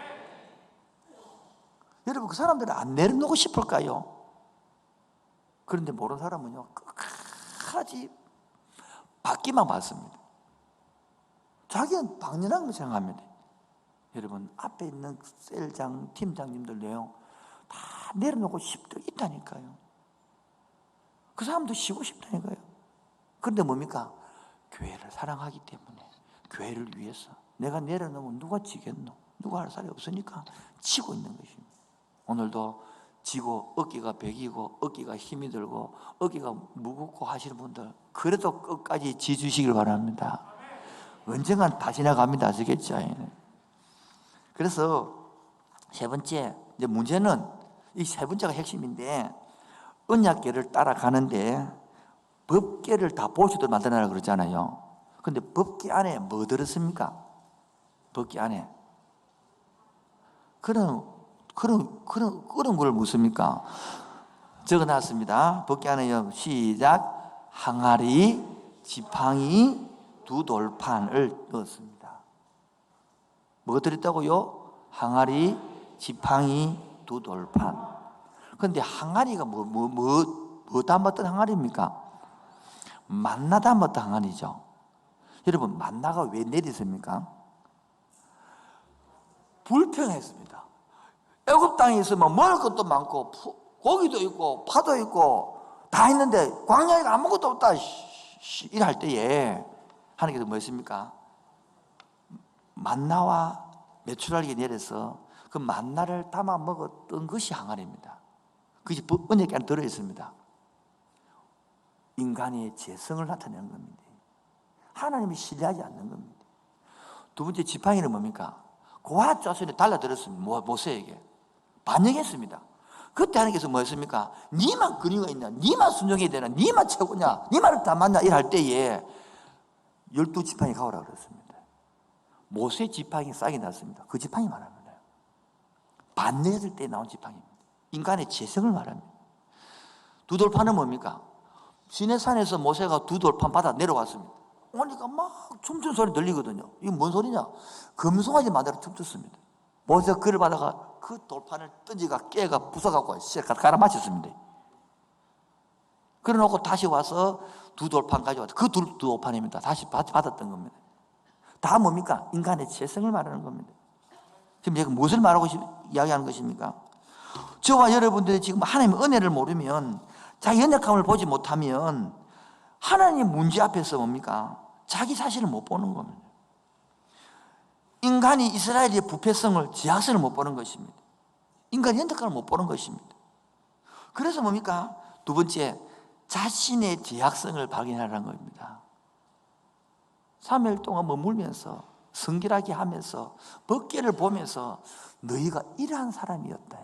여러분 그 사람들은 안 내려놓고 싶을까요? 그런데 모르는 사람은요, 끝까지 받기만 받습니다. 자기는 당연한 거 생각합니다. 여러분, 앞에 있는 셀장, 팀장님들 내용 다 내려놓고 싶도 있다니까요. 그 사람도 쉬고 싶다니까요. 그런데 뭡니까? 교회를 사랑하기 때문에, 교회를 위해서 내가 내려놓으면 누가 지겠노? 누가 할 사람이 없으니까 치고 있는 것입니다. 오늘도 지고 어깨가 베기고 어깨가 힘이 들고 어깨가 무겁고 하시는 분들, 그래도 끝까지 지주시길 바랍니다. 언젠간 다 지나갑니다. 아시겠죠? 그래서 세 번째, 이제 문제는 이 세 번째가 핵심인데, 언약궤를 따라가는데 법궤를 다 보시도 만들어라 그러잖아요. 근데 법궤 안에 뭐 들었습니까? 법궤 안에 그런 걸 묻습니까? 적어놨습니다. 법궤 안에요. 시작. 항아리, 지팡이, 두 돌판을 넣었습니다. 뭐 들었다고요? 항아리, 지팡이, 두 돌판. 그런데 항아리가 뭐 담았던 항아리입니까? 만나 담았던 항아리죠. 여러분, 만나가 왜 내렸습니까? 불평했습니다. 애굽 땅에 있으면 먹을 것도 많고 고기도 있고 파도 있고 다 있는데 광야에 아무것도 없다 이럴 때에 하나님께서 뭐 했습니까? 만나와 메추라기에 내려서 그 만나를 담아 먹었던 것이 항아리입니다. 그것이 언약궤 안에 들어있습니다. 인간의 재성을 나타내는 겁니다. 하나님이 신뢰하지 않는 겁니다. 두 번째 지팡이는 뭡니까? 고아 자손에 달라들었습니다. 모세에게 반역했습니다. 그때 하나님께서 뭐 했습니까? 니만 근위가 있냐? 니만 순종해야 되나? 니만 최고냐? 니 말을 다 맞냐? 이럴 때에 12지팡이 가오라 그랬습니다. 모세 지팡이 싹이 났습니다. 그 지팡이 말합니다. 반역했을 때 나온 지팡이입니다. 인간의 재성을 말합니다. 두 돌판은 뭡니까? 시내산에서 모세가 두 돌판 받아 내려왔습니다. 오니까 막 춤추는 소리 들리거든요. 이게 뭔 소리냐? 금송아지 만들어 춤췄습니다. 모세가 그를 받아가 그 돌판을 던지가 깨가 부숴갖고 갈아 맞췄습니다. 그래 놓고 다시 와서 두 돌판 가져와서 그 두 돌판입니다. 다시 받았던 겁니다. 다 뭡니까? 인간의 재성을 말하는 겁니다. 지금 제가 무엇을 말하고 이야기하는 것입니까? 저와 여러분들이 지금 하나님의 은혜를 모르면, 자기 연약함을 보지 못하면 하나님의 문제 앞에서 뭡니까? 자기 자신을 못 보는 겁니다. 인간이 이스라엘의 부패성을, 제약성을 못 보는 것입니다. 인간의 연약함을 못 보는 것입니다. 그래서 뭡니까? 두 번째, 자신의 제약성을 발견하라는 겁니다. 3일 동안 머물면서 성결하게 하면서 법궤를 보면서 너희가 이러한 사람이었다.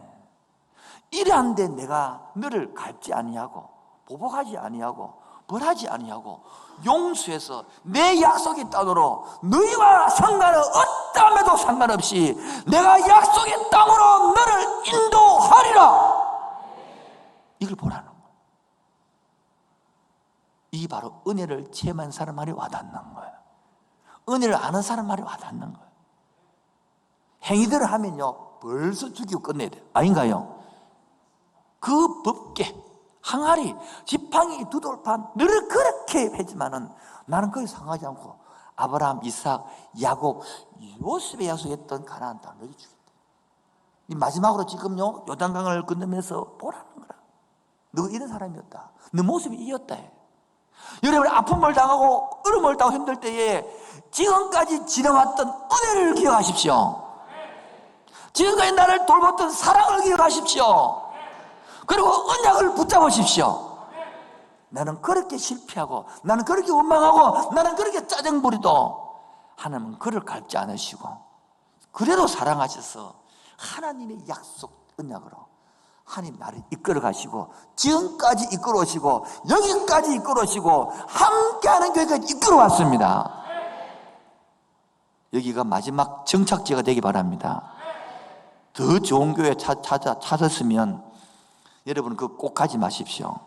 이러한데 내가 너를 갈지 아니하고 보복하지 아니하고 벌하지 아니하고 용서해서 내 약속의 땅으로 너희와 상관없다며도 상관없이 내가 약속의 땅으로 너를 인도하리라. 이걸 보라는 거예요. 이게 바로 은혜를 체험한 사람 말이 와닿는 거예요. 은혜를 아는 사람 말이 와닿는 거예요. 행위들을 하면요 벌써 죽이고 끝내야 돼요. 아닌가요? 그 법궤, 항아리, 지팡이, 두 돌판 너를 그렇게 했지만은 나는 거기 상하지 않고 아브라함, 이삭, 야곱, 요셉에 약속했던 가나안 땅을 너희 주겠다. 이 마지막으로 지금요 요단강을 건너면서 보라는 거라. 너가 이런 사람이었다. 너 모습이 이었다. 여러분 아픔을 당하고 어려움을 당하고 힘들 때에 지금까지 지나왔던 은혜를 기억하십시오. 지금까지 나를 돌봤던 사랑을 기억하십시오. 그리고 언약을 붙잡으십시오. 나는 그렇게 실패하고 나는 그렇게 원망하고 나는 그렇게 짜증부리도 하나님은 그를 갈지 않으시고 그래도 사랑하셔서 하나님의 약속 언약으로 하나님 나를 이끌어 가시고 지금까지 이끌어 오시고 여기까지 이끌어 오시고 함께하는 교회까지 이끌어 왔습니다. 여기가 마지막 정착지가 되기 바랍니다. 더 좋은 교회 찾았으면 여러분 꼭 가지 마십시오.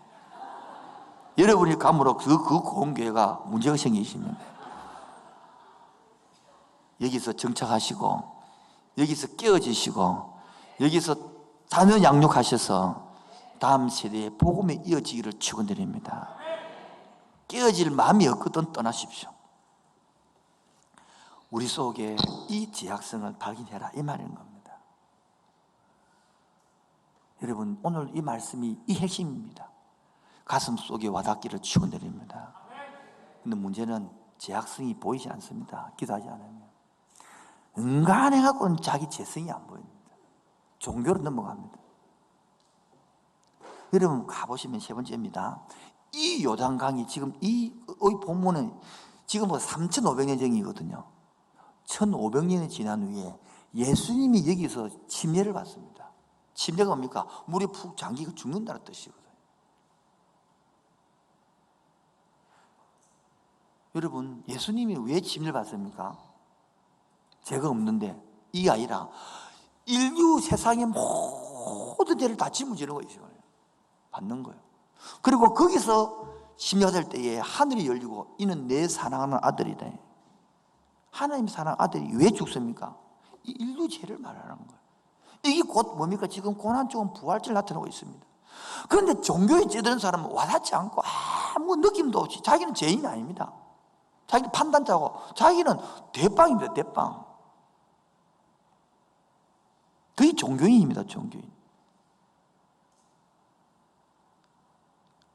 여러분이 감으로 그 고운 교회가 문제가 생기시면 여기서 정착하시고 여기서 깨어지시고 여기서 자녀 양육하셔서 다음 세대에 복음에 이어지기를 축원드립니다. 깨어질 마음이 없거든 떠나십시오. 우리 속에 이 제약성을 발견해라 이 말인 겁니다. 여러분 오늘 이 말씀이 이 핵심입니다. 가슴 속에 와닿기를 축원드립니다. 근데 문제는 제약성이 보이지 않습니다. 기도하지 않으면 은간해갖고는 자기 재성이 안 보입니다. 종교로 넘어갑니다. 여러분 가보시면 세 번째입니다. 이 요단강이 지금 이 본문은 지금 3,500년 전이거든요. 1,500년이 지난 후에 예수님이 여기서 침례를 받습니다. 침례가 뭡니까? 물에 푹 잠기고 죽는다는 뜻이거든요. 여러분 예수님이 왜 침례를 받습니까? 죄가 없는데 이게 아니라 인류 세상의 모든 죄를 다 짊어지는 거예요. 받는 거예요. 그리고 거기서 침례받을 때에 하늘이 열리고 이는 내 사랑하는 아들이다. 하나님 사랑하는 아들이 왜 죽습니까? 이 인류 죄를 말하는 거예요. 이게 곧 뭡니까? 지금 고난 쪽은 부활절 나타나고 있습니다. 그런데 종교에 찌드는 사람은 와닿지 않고 아무 느낌도 없이 자기는 죄인이 아닙니다. 자기는 판단자고 자기는 대빵입니다. 대빵. 그게 종교인입니다. 종교인.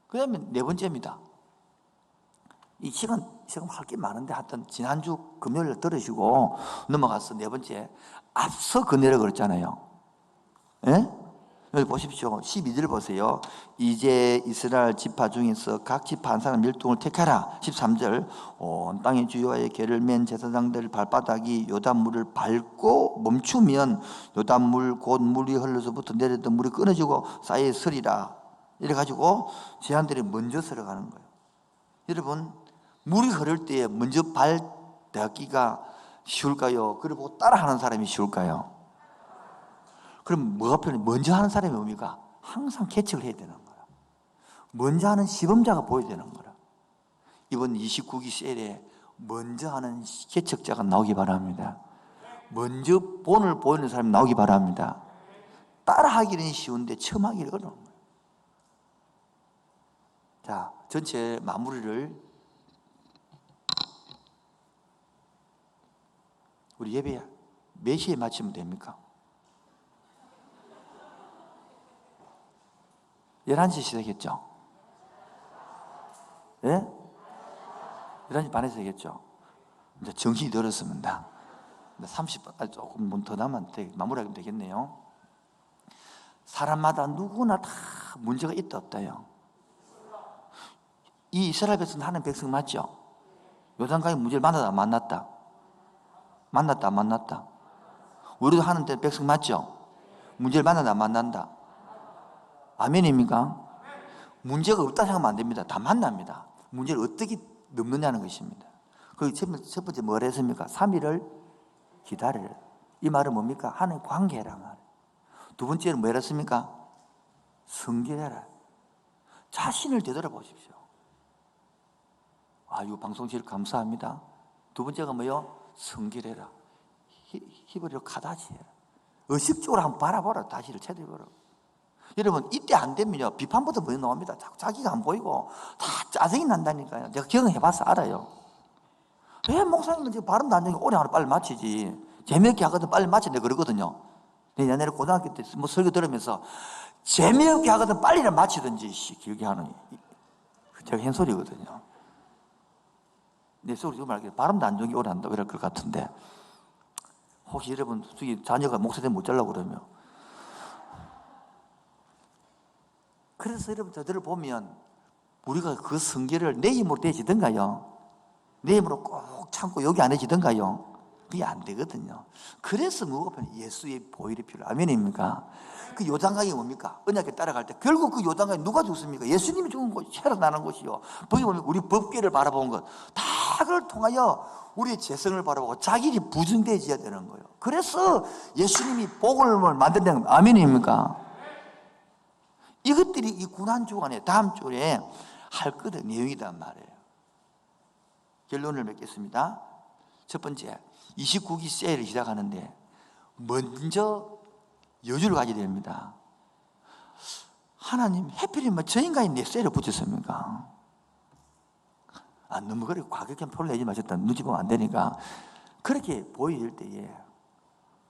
그 다음에 네 번째입니다. 이 시간 할 게 많은데 하여튼 지난주 금요일 들으시고 넘어가서 네 번째 앞서 그네라 그랬잖아요. 예? 여기 보십시오. 12절 보세요. 이제 이스라엘 지파 중에서 각 지파 한 사람 멸종을 택하라. 13절 온 땅의 주여와의 계를 맨 제사장들 발바닥이 요단물을 밟고 멈추면 요단물 곧 물이 흘러서부터 내렸던 물이 끊어지고 사이에 서리라. 이래가지고 제한들이 먼저 서러가는 거예요. 여러분 물이 흐를 때에 먼저 발 닿기가 쉬울까요? 그리고 따라하는 사람이 쉬울까요? 그럼 뭐가 편해? 먼저 하는 사람이 뭡니까? 항상 개척을 해야 되는 거야. 먼저 하는 시범자가 보여야 되는 거야. 이번 29기 세일에 먼저 하는 개척자가 나오기 바랍니다. 먼저 본을 보이는 사람이 나오기 바랍니다. 따라하기는 쉬운데 처음 하기는 어려운 거예요. 자, 전체 마무리를 우리 예배 몇 시에 마치면 됩니까? 11시 시작했죠? 예? 11시 반에 시작했죠? 이제 정신이 들었습니다. 30분, 조금 더 남았는데 마무리하면 되겠네요. 사람마다 누구나 다 문제가 있다 없다요. 이 이스라엘 백성 하는 백성 맞죠? 요단강의 문제를 만났다 안 만났다? 만났다 안 만났다? 우리도 하는 데 백성 맞죠? 문제를 만난다 안 만난다? 아멘입니까? 문제가 없다 생각하면 안 됩니다. 다 만납니다. 문제를 어떻게 넘느냐는 것입니다. 그 첫 번째 뭘 했습니까? 3일을 기다려라. 이 말은 뭡니까? 하나님 관계라 말. 두 번째는 뭐 했습니까? 성결해라. 자신을 되돌아보십시오. 이 방송실 감사합니다. 두 번째가 뭐요? 성결해라. 히브리어 카다시해라. 의식적으로 한번 바라보라. 다시를 찾아보라. 여러분 이때 안 되면요 비판부터 먼저 나옵니다. 자기가 안 보이고 다 짜증이 난다니까요. 제가 경험해봐서 알아요. 왜 목사님은 지금 발음도 안 되니까 오래 하나 빨리 마치지. 재미없게 하거든 빨리 마치네 그러거든요. 옛날에 고등학교 때 뭐 설교 들으면서 재미없게 하거든 빨리를 마치든지 길게 하는 제가 한 소리거든요. 내 속으로 지금 말하기에 발음도 안 좋은 게 오래 한다고 이럴 것 같은데 혹시 여러분 자녀가 목사님 못 잘라고 그러면 그래서 여러분 저들을 보면 우리가 그 성결을 내 힘으로 되지던가요? 내 힘으로 꼭 참고 여기 안 해지던가요? 그게 안 되거든요. 그래서 무엇보다 예수의 보혈이 필요해요. 아멘입니까? 그 요단강이 뭡니까? 언약에 따라갈 때 결국 그 요단강이 누가 죽습니까? 예수님이 죽은 곳이 체력나는 곳이요. 거기 보면 우리 법궤를 바라본 것 다 그걸 통하여 우리의 재성을 바라보고 자기 일이 부증되어져야 되는 거예요. 그래서 예수님이 복음을 만든다는 겁니다. 아멘입니까? 이것들이 이 고난주간에 다음 주에 할 것의 내용이란 말이에요. 결론을 맺겠습니다. 첫 번째 29기 세일을 시작하는데 먼저 여주를 가져야 됩니다. 하나님 해필이면 저 인간이 내 쇠를 붙였습니까? 너무 그렇게 과격한 표를 내지 마셨다. 눈치 보면 안 되니까. 그렇게 보일 때에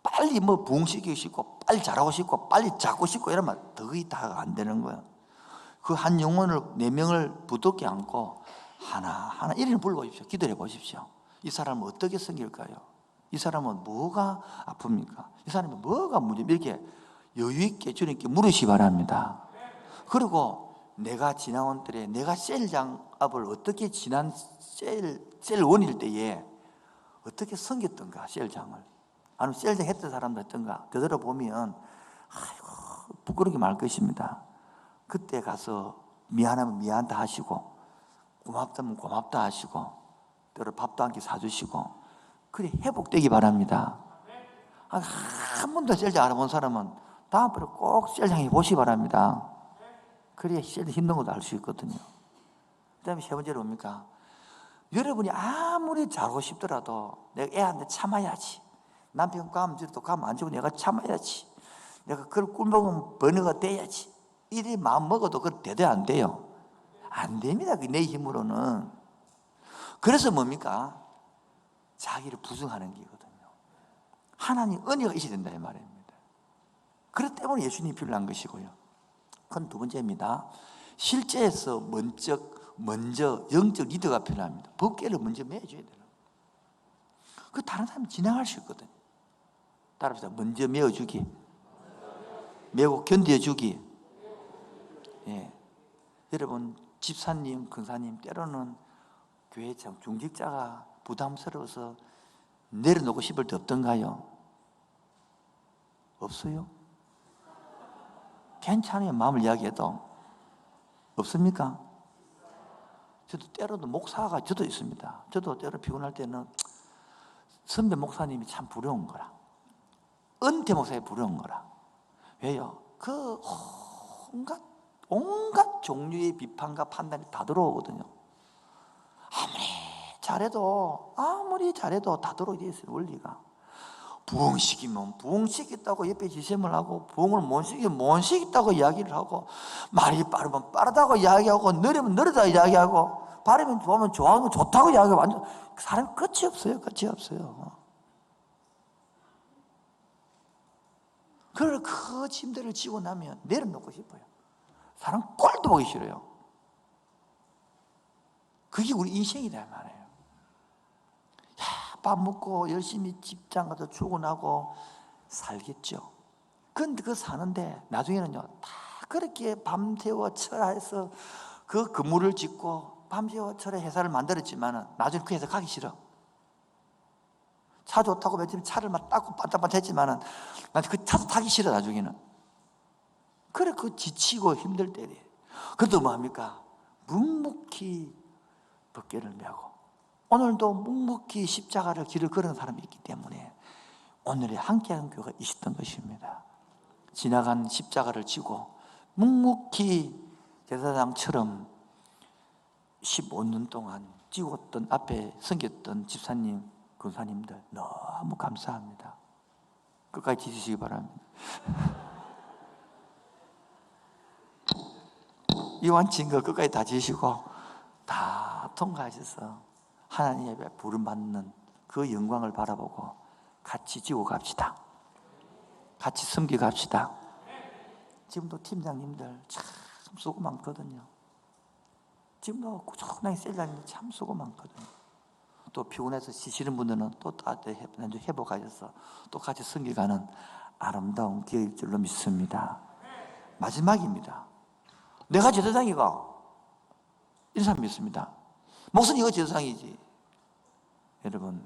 빨리 뭐 부흥시키고 싶고 빨리 잘하고 싶고 빨리 잡고 싶고 이러면 거의 다 안 되는 거야. 그 한 영혼을 4명을 부둥켜 안고 하나하나 이리는 불러보십시오. 기도해 보십시오. 이 사람은 어떻게 섬길까요? 이 사람은 뭐가 아픕니까? 이 사람은 뭐가 문제입니까? 이렇게 여유있게 주님께 물으시 바랍니다. 그리고 내가 지나온 때에 내가 셀장 앞을 어떻게 지난 셀원일 때에 어떻게 섬겼던가, 셀장을. 아니면 셀장 했던 사람도 했던가 되돌아보면 아이고 부끄럽게 말 것입니다. 그때 가서 미안하면 미안하다 하시고 고맙다면 고맙다 하시고 때로 밥도 한 끼 사주시고 그래 회복되기 바랍니다. 한 번도 셀장 알아본 사람은 다음번에 꼭 셀장 해보시기 바랍니다. 그래야 셀장 힘든 것도 알 수 있거든요. 그 다음에 세 번째로 뭡니까? 여러분이 아무리 잘하고 싶더라도 내가 애한테 참아야지. 남편 감지도 가면 안 주고 내가 참아야지. 내가 그걸 꿀먹으면 번호가 돼야지. 이리 마음 먹어도 그건 대대 안 돼요. 안 됩니다. 내 힘으로는. 그래서 뭡니까? 자기를 부정하는 게거든요. 하나님 은혜가 있어야 된다 이 말입니다. 그렇기 때문에 예수님이 필요한 것이고요. 그건 두 번째입니다. 실제에서 먼저 영적 리더가 필요합니다. 법궤를 먼저 메어줘야 돼요. 그 다른 사람이 지나갈 수 있거든요. 따라합시다. 먼저 메어주기, 메고 견뎌주기. 예. 여러분 집사님, 근사님 때로는 교회 중직자가 부담스러워서 내려놓고 싶을 때 없던가요? 없어요? 괜찮아요. 마음을 이야기해도. 없습니까? 저도 때로도 목사가 저도 있습니다. 저도 때로 피곤할 때는 선배 목사님이 참 부러운 거라. 은퇴 목사님이 부러운 거라. 왜요? 그 온갖 종류의 비판과 판단이 다 들어오거든요. 아무리 잘해도 다 들어오게 되어 있어요. 원리가. 부흥시키면 부흥시켰다고 옆에 지셈을 하고, 부흥을 못 시키면 못 시켰다고 이야기를 하고, 말이 빠르면 빠르다고 이야기하고, 느리면 느리다고 이야기하고, 바르면 좋으면 좋아하면 좋다고 이야기하고, 완전 사람 끝이 없어요. 끝이 없어요. 그걸 그 짐들을 지고 나면 내려놓고 싶어요. 사람 꼴도 보기 싫어요. 그게 우리 인생이다 말이에요. 밥 먹고 열심히 직장 가서 출근하고 살겠죠. 그런데 그 사는데 나중에는요, 다 그렇게 밤새워 철야해서 그 건물을 짓고 밤새워 철야 회사를 만들었지만 나중에 그 회사 가기 싫어. 차 좋다고 며칠 차를 막 닦고 반짝반짝했지만 나한테 그 차도 타기 싫어. 나중에는. 그래 그 지치고 힘들 때에 그래도 뭐합니까? 묵묵히 법궤를 메고 오늘도 묵묵히 십자가를 길을 걸은 사람이 있기 때문에 오늘의 함께하는 교회가 있었던 것입니다. 지나간 십자가를 지고 묵묵히 제사장처럼 15년 동안 지웠던 앞에 섬겼던 집사님, 권사님들 너무 감사합니다. 끝까지 지키시기 바랍니다. 이완 증거 끝까지 다 지시고 다 통과하셔서 하나님 앞에 부름받는 그 영광을 바라보고 같이 지고 갑시다. 같이 섬겨 갑시다. 지금도 팀장님들 참 수고 많거든요. 지금도 꾸준하게 셀장님들 참 수고 많거든요. 또 피곤해서 쉬시는 분들은 또 회복하셔서 또 같이 섬겨가는 아름다운 기회일 줄로 믿습니다. 마지막입니다. 내가 제사장이가 이런 사람 믿습니다. 목사님 이거 제사장이지. 여러분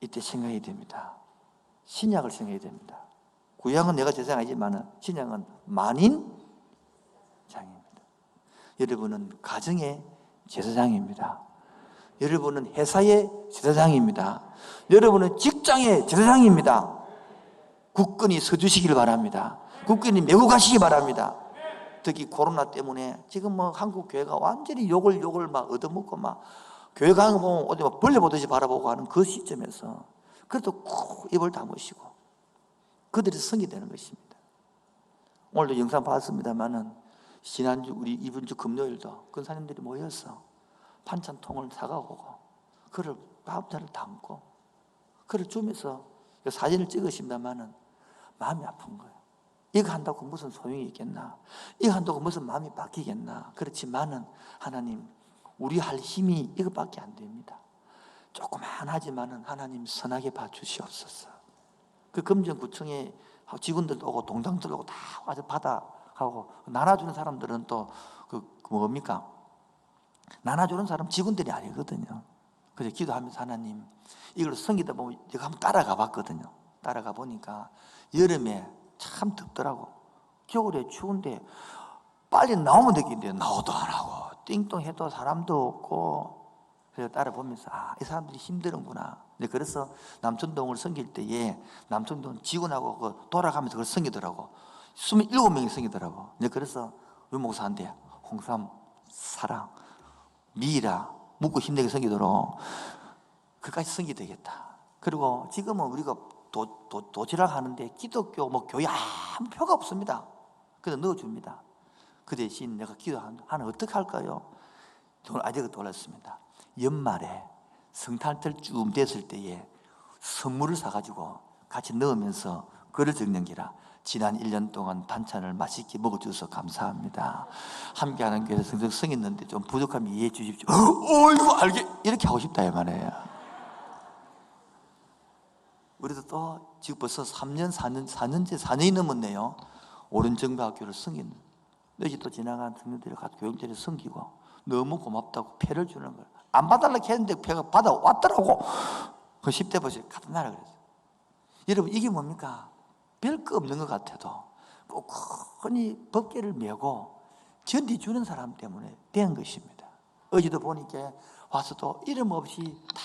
이때 생각해야 됩니다. 신약을 생각해야 됩니다. 구약은 내가 제사장이지만 신약은 만인 장입니다. 여러분은 가정의 제사장입니다. 여러분은 회사의 제사장입니다. 여러분은 직장의 제사장입니다. 굳건히 서주시길 바랍니다. 굳건히 메고 가시기 바랍니다. 특히 코로나 때문에 지금 뭐 한국 교회가 완전히 욕을 막 얻어먹고 막 교회 가는 거 보면 어디 막 벌레 보듯이 바라보고 하는 그 시점에서 그래도 꼭 입을 다무시고 그들이 성이 되는 것입니다. 오늘도 영상 봤습니다만은 지난주 우리 이번 주 금요일도 권사님들이 모여서 반찬통을 사가고 그를 밥차를 담고 그를 주면서 사진을 찍으십니다만은 마음이 아픈 거예요. 이거 한다고 무슨 소용이 있겠나? 이거 한다고 무슨 마음이 바뀌겠나? 그렇지만은 하나님, 우리 할 힘이 이것밖에 안 됩니다. 조그만하지만은 하나님 선하게 봐주시옵소서. 그 금정구청에 직원들도 오고 동장들 오고 다 와서 받아가고, 나눠주는 사람들은 또 그 뭡니까? 나눠주는 사람 직원들이 아니거든요. 그래서 기도하면서 하나님, 이걸 섬기다 보면 제가 한번 따라가 봤거든요. 따라가 보니까 여름에 참 덥더라고. 겨울에 추운데 빨리 나오면 되겠는데 나오도 안 하고 띵똥해도 사람도 없고. 그래서 따라보면서 이 사람들이 힘들은구나. 그래서 남천동을 섬길 때에 남천동 직원하고 돌아가면서 그걸 섬기더라고. 27명이 섬기더라고. 그래서 우리 목사한테 홍삼, 사랑, 미라 묻고 힘내게 섬기도록 그까지 섬기 되겠다. 그리고 지금은 우리가 도지락 하는데 기독교 교회 아무 표가 없습니다. 그래서 넣어줍니다. 그 대신 내가 기도하는 어떻게 할까요? 저는 아직은 돌았습니다. 연말에 성탄절 쭉 됐을 때에 선물을 사가지고 같이 넣으면서 글을 적는 기라. 지난 1년 동안 반찬을 맛있게 먹어주셔서 감사합니다. 함께하는 교회에서 성했는데 좀 부족하면 이해해 주십시오. 이거 알게 이렇게 하고 싶다 이 말이에요. 우리도 또 지금 벌써 4년이 넘었네요. 오른정부학교를 섬기는. 여기 또 지나간 성도들이 가서 교육자리 섬기고 너무 고맙다고 표를 주는 거예요. 안 받으려고 했는데 표가 받아왔더라고. 그 10대 버스 갖다 놔라 그랬어요. 여러분, 이게 뭡니까? 별 거 없는 것 같아도 꼭 흔히 법계를 메고 견디주는 사람 때문에 된 것입니다. 어제도 보니까 와서도 이름 없이 다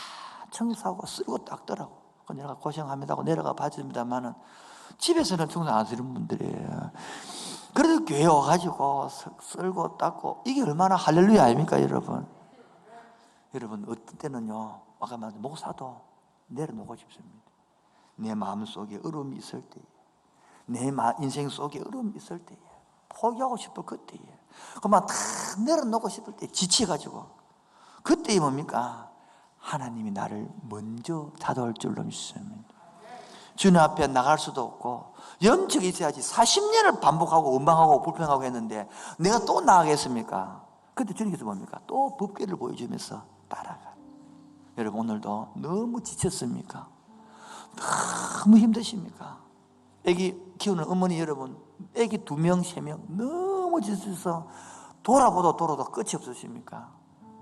청소하고 쓸고 닦더라고. 내가 고생합니다고 내려가 봐줍니다만은 집에서는 청소 안 하시는 분들이에요. 그래도 교회 와가지고 쓸고 닦고 이게 얼마나 할렐루야 아닙니까 여러분? 여러분, 어떤 때는요, 아까 말한 목사도 내려놓고 싶습니다. 내 마음속에 어려움이 있을 때에, 내 인생 속에 어려움이 있을 때에, 포기하고 싶을 그때에, 그만 다 내려놓고 싶을 때 지쳐가지고, 그때에 뭡니까? 하나님이 나를 먼저 찾아올 줄로 믿습니다. 주님 앞에 나갈 수도 없고 염증이 있어야지. 40년을 반복하고 원망하고 불평하고 했는데 내가 또 나가겠습니까? 그때 주님께서 뭡니까? 또 법궤를 보여주면서 따라가. 여러분, 오늘도 너무 지쳤습니까? 너무 힘드십니까? 애기 키우는 어머니 여러분, 애기 2명, 3명 너무 지쳐서 돌아도 끝이 없으십니까?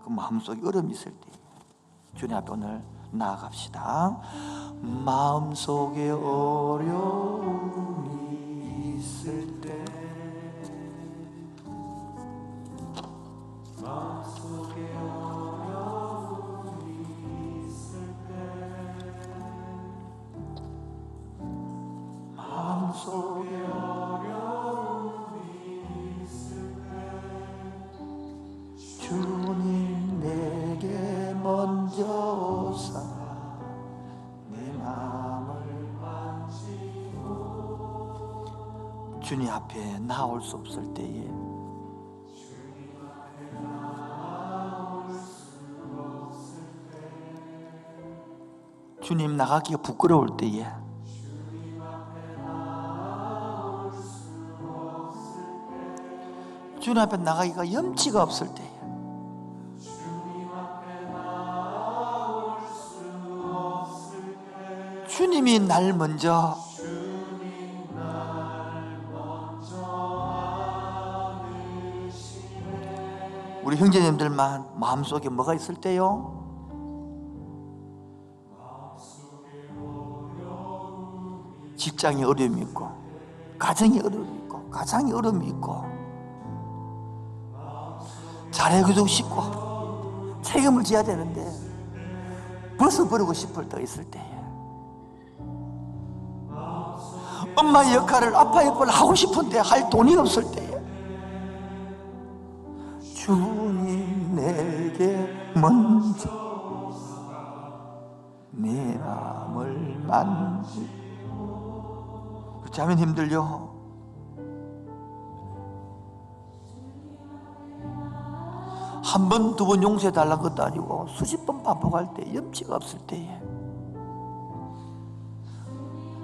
그 마음속에 어려움이 있을 때 주님 앞에 오늘 나아갑시다. 마음속에 어려움이 있을 때, 마음속에 어려움이 있을 때, 마음속에 어려움이 있을 때, 주님 내게 먼저 오사 내 마음을 만지고. 주님 앞에 나올 수 없을 때에, 주님 나가기가 부끄러울 때에, 주님 앞에 나가기가 염치가 없을 때에, 주님이 날 먼저 우리 형제님들만 마음속에 뭐가 있을 때요? 직장에 어려움이 있고, 가정에 어려움이 있고, 가장에 어려움이 있고, 잘해주고 싶고 책임을 져야 되는데 벗어버리고 싶을 때가 있을 때에, 엄마의 역할을, 아빠의 역할을 하고 싶은데 할 돈이 없을 때에, 주님 내게 먼저 내 마음을 만지고. 자매님들요, 한 번, 두 번 용서해 달라는 것도 아니고 수십 번 반복할 때, 염치가 없을 때에,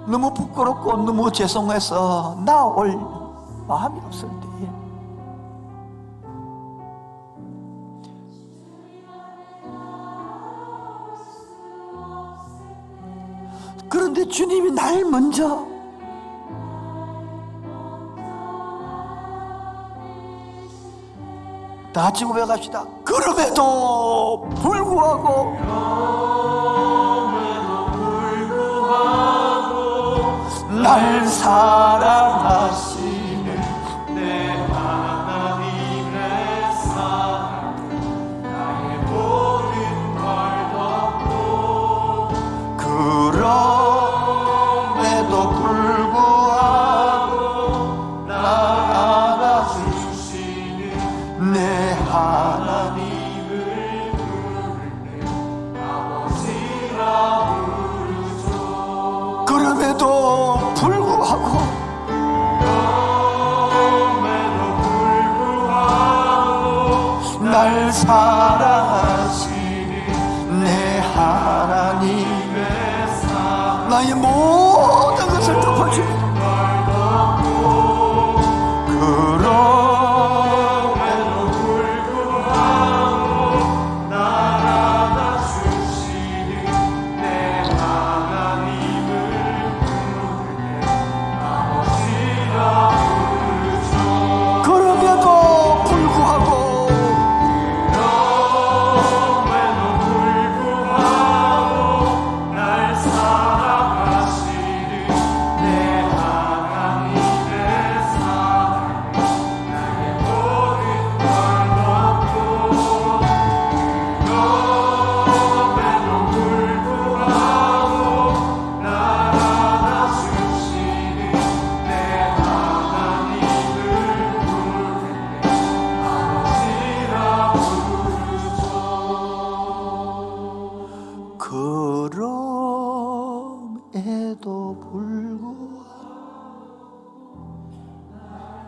너무 부끄럽고 너무 죄송해서 나올 마음이 없을 때에, 그런데 주님이 날 먼저 다 같이 고백합시다. 그럼에도 불구하고 날 사랑하시는 내 하나님의 사랑, 나의 모든 걸 덮고, 그럼에도 불구하고 날 안아주시는 내 하나님을 부르네 아버지라 부르죠. 그럼에도 불구하고 날 사랑하시는 내 하나님의 사랑, 나의 모든 것을 덮어주는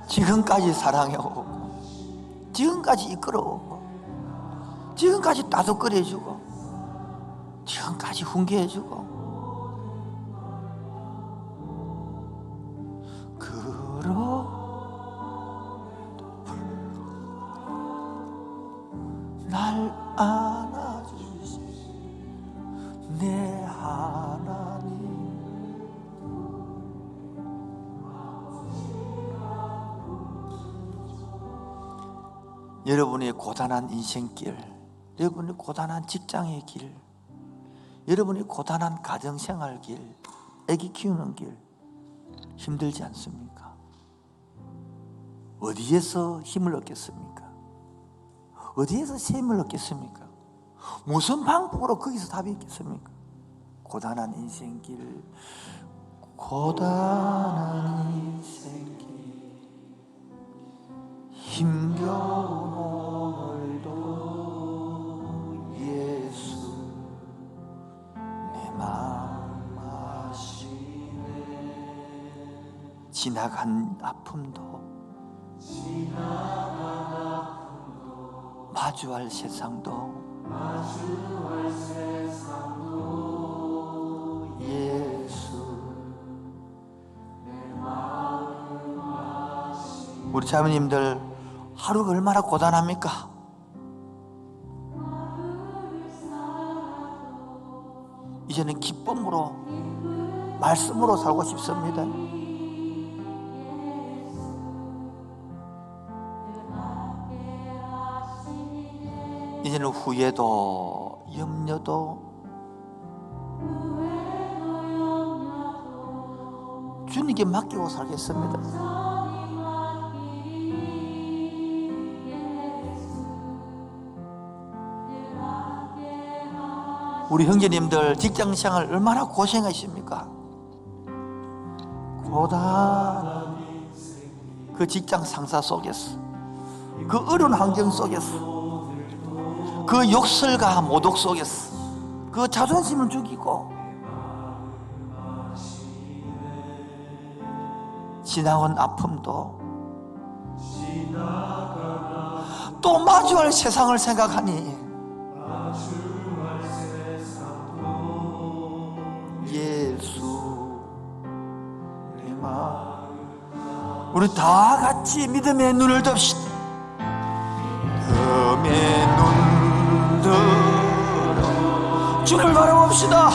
지금까지 사랑해오고, 지금까지 이끌어오고, 지금까지 따뜻거려주고, 지금까지 훈계해주고, 날 안아주시 내 하나님. 여러분의 고단한 인생길, 여러분의 고단한 직장의 길, 여러분의 고단한 가정생활 길, 아기 키우는 길 힘들지 않습니까? 어디에서 힘을 얻겠습니까? 어디에서 셈을 얻겠습니까? 무슨 방법으로 거기서 답이 있겠습니까? 고단한 인생길, 고단한 인생길, 힘겨운 오늘도 예수 내 마음 아시네. 지나간 아픔도 마주할 세상도 예수 내 마음 아시네. 우리 자매님들 하루가 얼마나 고단합니까? 이제는 기쁨으로, 말씀으로 살고 싶습니다. 이제는 후회도 염려도 주님께 맡기고 살겠습니다. 우리 형제님들 직장생활 얼마나 고생하십니까? 고단한 그 직장 상사 속에서, 그 어려운 환경 속에서, 그 욕설과 모독 속에서 그 자존심을 죽이고 지나온 아픔도 또 마주할 세상을 생각하니 예수 내 마음. 우리 다 같이 믿음의 눈을 덮시다. 믿음의 눈 들어 주를 바라봅시다.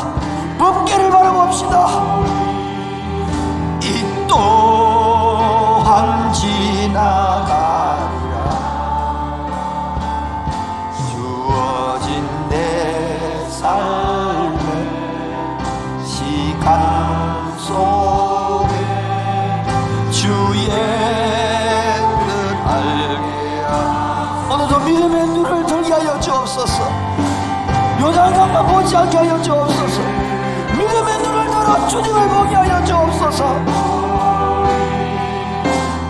법궤를 바라봅시다. 이 또한 지나가리라. 주어진 내 삶의 시간 속에 주의 뜻 알게 하라. 오늘도 믿음의 눈을 들게 하여 주옵소서. 요단강만 보지 않게 하여 주옵소서. 믿음의 눈을 들어 주님을 보게 하여 주옵소서.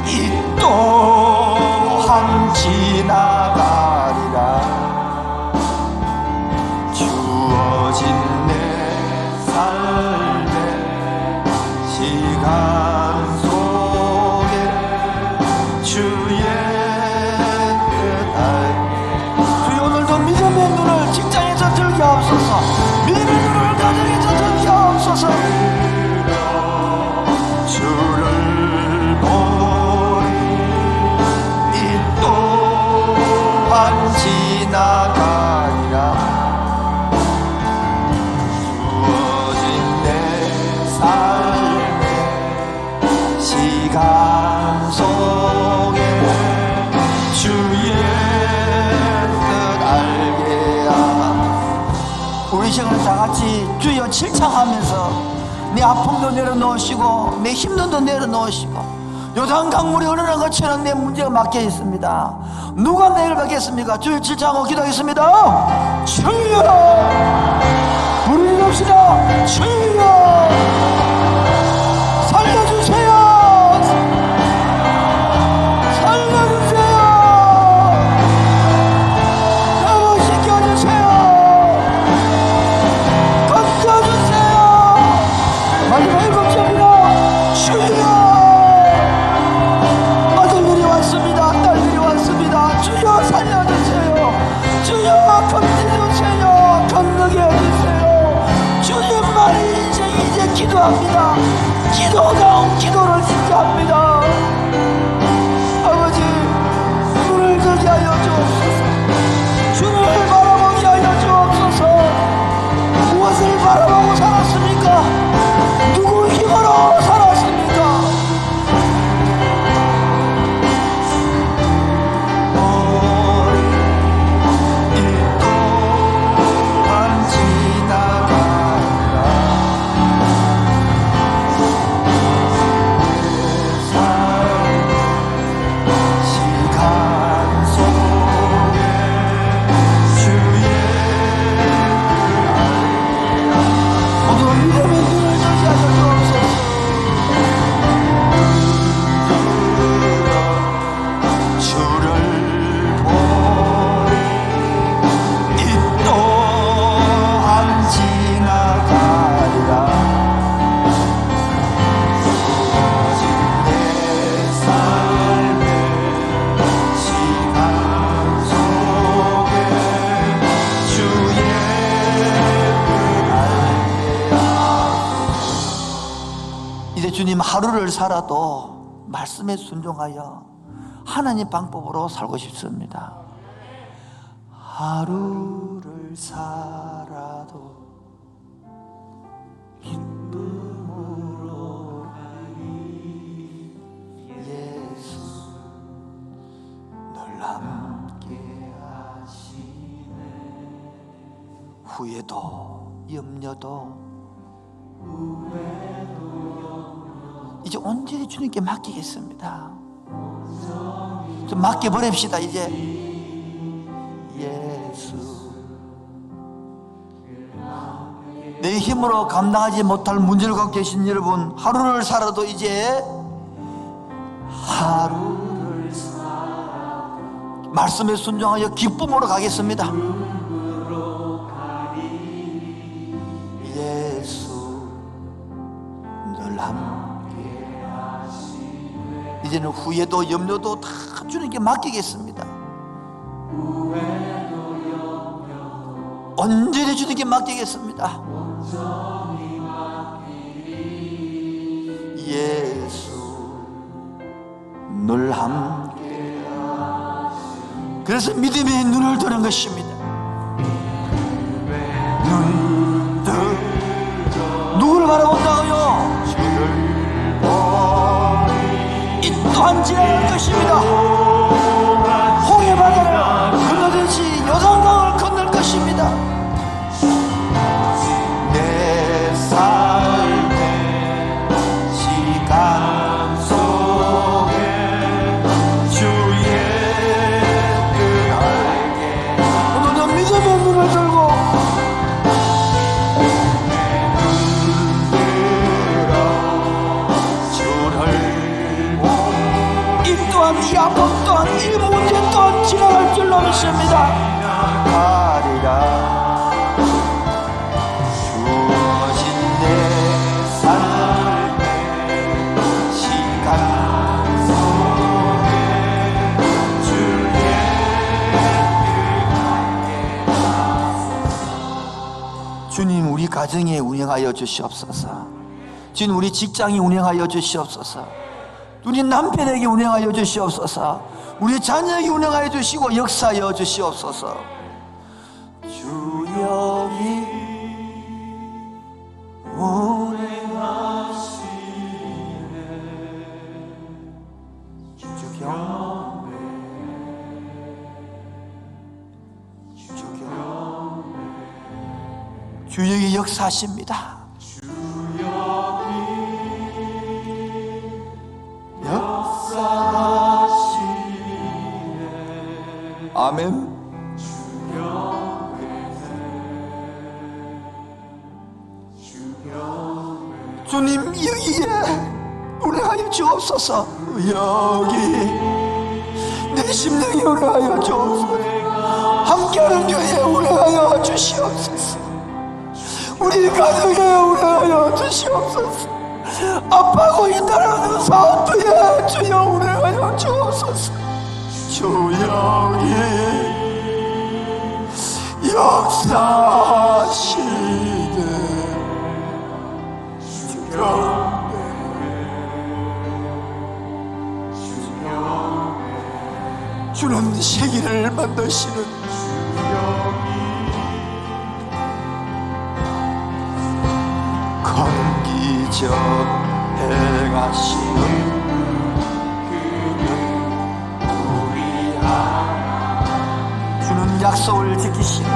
이 또한 지나가리라. 주어진 내 삶의 시간 속에 주의 뜻 알게. 주여 오늘도 믿음의 눈을 직장에서 들게 하옵소서. 믿음의 눈을 가정에서 들게 하옵소서. 주를 보니 이 또한 지나가리라. 주어진 내 삶의 시간 속에 주의 뜻 알게 하라. 우리 시간을 다 같이 주여 칠창하면서 내 아픔도 내려놓으시고 내 힘든도 내려놓으시고 요단강물이 흐르는 것처럼 내 문제가 막혀 있습니다. 누가 내를 받겠습니까? 주여 칠창하고 기도하겠습니다. 주여 부르짖읍시다. 주여 살려주세요. 살려주세요. 회복시켜주세요. 건져주세요. 마지막 7절입니다. 주여 아들들이 왔습니다. 딸들이 왔습니다. 주여 살려주세요. 주여 건져주세요. 건너게 해주세요. 주님만의 인생 이제 기도합니다. 기도다운 기도를 진짜 합니다. 아버지 눈을 들게 하여 주옵소서. 주를 바라보게 하여 주옵소서. 무엇을 바라보고 살았습니까? 누구 힘으로 살았습니까? 이 또한 지나가리라. 시간 속에 주의 오늘 믿음의 눈을 들게 하여 주옵소서. 주를 보니 이 또한 지나가리라. 주어진 내 삶의 시간 속에 주의 뜻 알게 하소서. 이제 주님 하루를 살아도 말씀에 순종하여 하나님 방법으로 살고 싶습니다. 하루를 살아도 기쁨으로 가리. 예수 널 함께 하시네. 후회도 염려도 이제 온전히 주님께 맡기겠습니다. 좀 맡겨버립시다. 이제 예수 내 힘으로 감당하지 못할 문제를 갖고 계신 여러분, 하루를 살아도 이제 하루를 말씀에 순종하여 기쁨으로 가겠습니다. 예수 늘 함께 하시네. 이제는 후회도 염려도 다 주님께 맡기겠습니다. 온전히 주님께 맡기겠습니다. 예수 늘 함께. 그래서 믿음의 눈을 뜨는 것입니다. 눈 뜨 누구를 바라본다고요? 이 또한 지나갈 것입니다. 홍해 바다를 건너듯이 요단강을 건널 것입니다. 내 삶의 시간 속에 주의 뜻 알게. 오늘은 믿음의 눈을 들고 이 아픔 또한 이 문제 또한 지나갈 줄로 믿습니다. 가리라 주어진 내 삶의 시간 속에 주의 주님, 우리 가정에 운행하여 주시옵소서. 주님, 우리 직장에 운행하여 주시옵소서. 우리 남편에게 운행하여 주시옵소서. 우리 자녀에게 운행하여 주시고 역사하여 주시옵소서. 주 여기 운행하시네. 주 경배 주 경배 주 여기 역사하십니다. 아멘. 주님, 여기에 운행하여 주옵소서. 여기 내 심령에 운행하여 주옵소서. 함께하는 교회에 운행하여 주시옵소서. 우리 가정에 운행하여 주시옵소서. 아파하고 있다라는 사업부에 주여 운행하여 주옵소서. 주 여기 역사하시네. 주는 세계를 만드시는 건기적 행하시는 주는 약속을 지키시는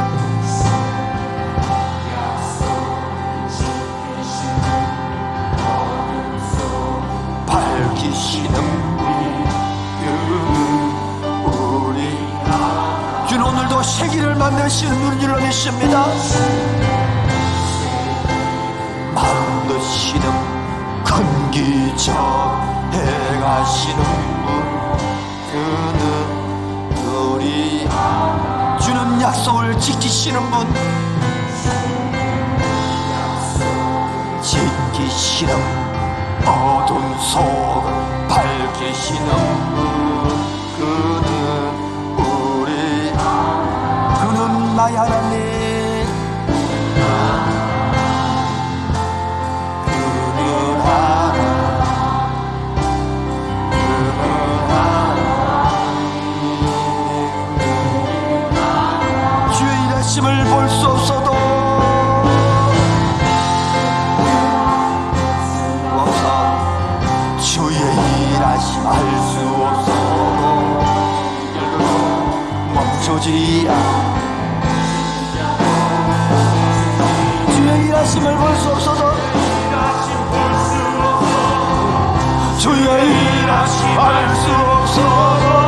밝히시는 우리 주는 오늘도 세계를 만드시는 분인 줄로 믿습니다. 만드시는 건기적 행하시는 분 그는 우리 주는 약속을 지키시는 분 지키시는 어두운 속을 밝히시는 분 그는 나의 하나님 을 볼 수 없어도 주의 일하심 알 수 없어도 멈추지 않아. 주의 일하심을 볼 수 없어도 주의 일하심 알 수 없어도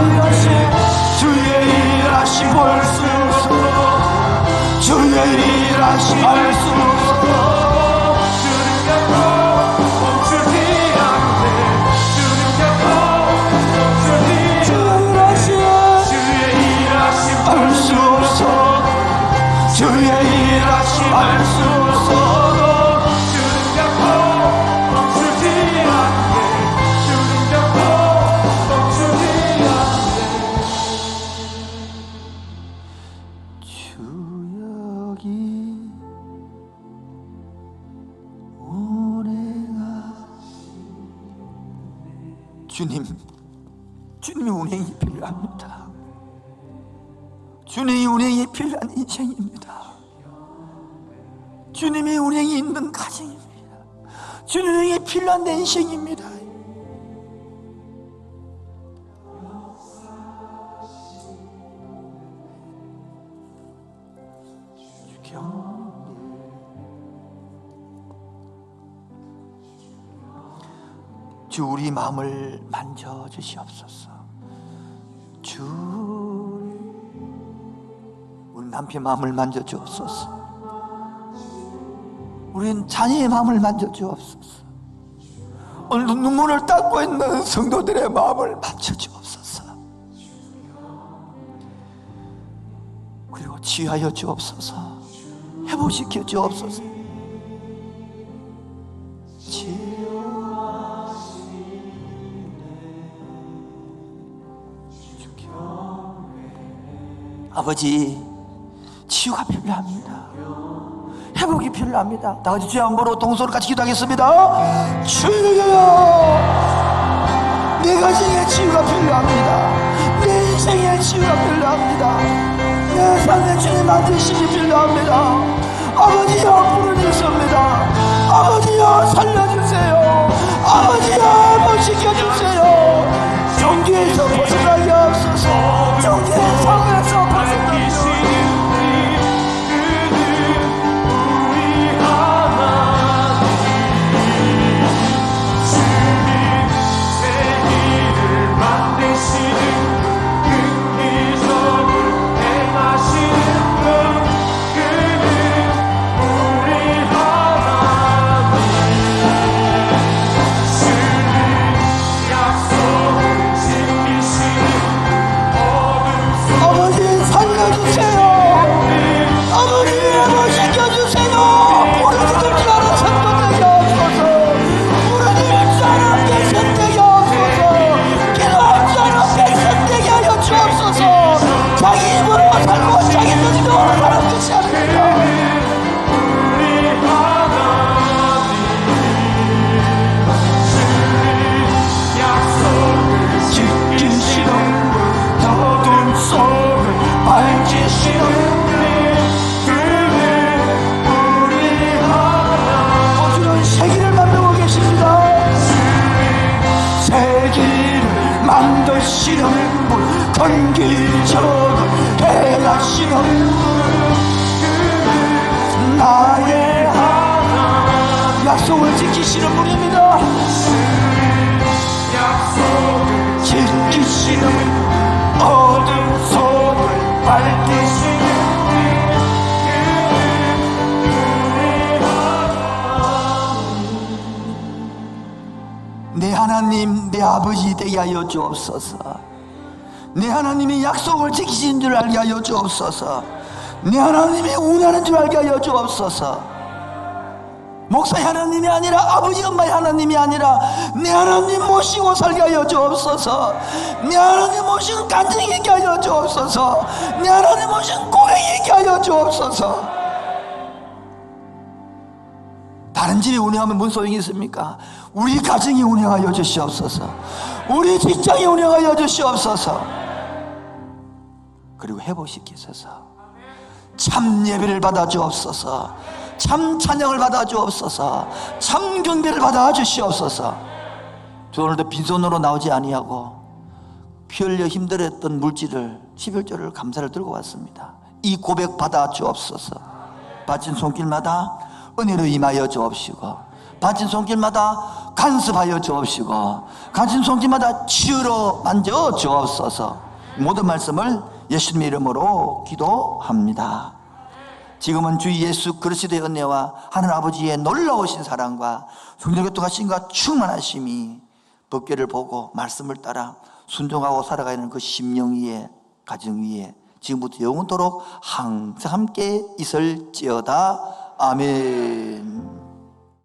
볼 수 없어 주의 일하심 알 수 없어 주는 곁도 멈추지 않네 주는 곁도 멈추지 주의 일하심 알 수 없어 주의 일하심 알 수 없어 주는 곁도 멈추지 주님의 운행이 필요합니다. 주님의 운행이 필요한 인생입니다. 주님의 운행이 있는 가정입니다. 주님의 운행이 필요한 내 인생입니다. 주 우리 마음을 만져주시옵소서. 주 우리 남편 마음을 만져주옵소서. 우리 자녀의 마음을 만져주옵소서. 오늘도 눈물을 닦고 있는 성도들의 마음을 만져주옵소서. 그리고 치유하여 주옵소서. 회복시켜 주옵소서. 아버지, 치유가 필요합니다. 회복이 필요합니다. 다 같이 주의 한번으로 동서로 같이 기도하겠습니다. 주여, 내 가정에 치유가 필요합니다. 내 인생에 치유가 필요합니다. 내 삶에 주님 만드시기 필요합니다. 아버지여, 부르짖습니다. 아버지여, 살려주세요. 아버지여, 회복시켜주세요. 종교에서 벗어나게 하옵소서. 종교의 성에서 벗어나게 하옵소서. 건기적으로 행하시는 나의 하나님, 약속을 지키시는 분입니다. 지키시는 어둠 속을 밝히시는 내 하나님, 내 아버지 되게 하여 주옵소서. 내 하나님이 약속을 지키신 줄 알게 하여 주옵소서. 내 하나님이 운하는 줄 알게 하여 주옵소서. 목사의 하나님이 아니라 아버지 엄마의 하나님이 아니라 내 하나님 모시고 살게 하여 주옵소서. 내 하나님 모시고 간증이 있게 하여 주옵소서. 내 하나님 모시고 고백이 있게 하여 주옵소서. 다른 집이 운영하면 무슨 소용이 있습니까? 우리 가정이 운영하여 주시옵소서. 우리 직장이 운영하여 주시옵소서. 그리고 회복시키소서. 참 예배를 받아 주옵소서. 참 찬양을 받아 주옵소서. 참 경배를 받아 주시옵소서. 저 오늘도 빈손으로 나오지 아니하고 피 흘려 힘들었던 물질을 11조를 감사를 들고 왔습니다. 이 고백 받아 주옵소서. 바친 손길마다 은혜로 임하여 주옵시고, 바친 손길마다 간섭하여 주옵시고, 바친 손길마다 치유로 만져 주옵소서. 모든 말씀을 예수님의 이름으로 기도합니다. 지금은 주 예수 그리스도의 은혜와 하나님 아버지의 놀라우신 사랑과 성령의 통하심과 충만하심이 법궤를 보고 말씀을 따라 순종하고 살아가는 그 심령 위에, 가정 위에 지금부터 영원토록 항상 함께 있을지어다. 아멘.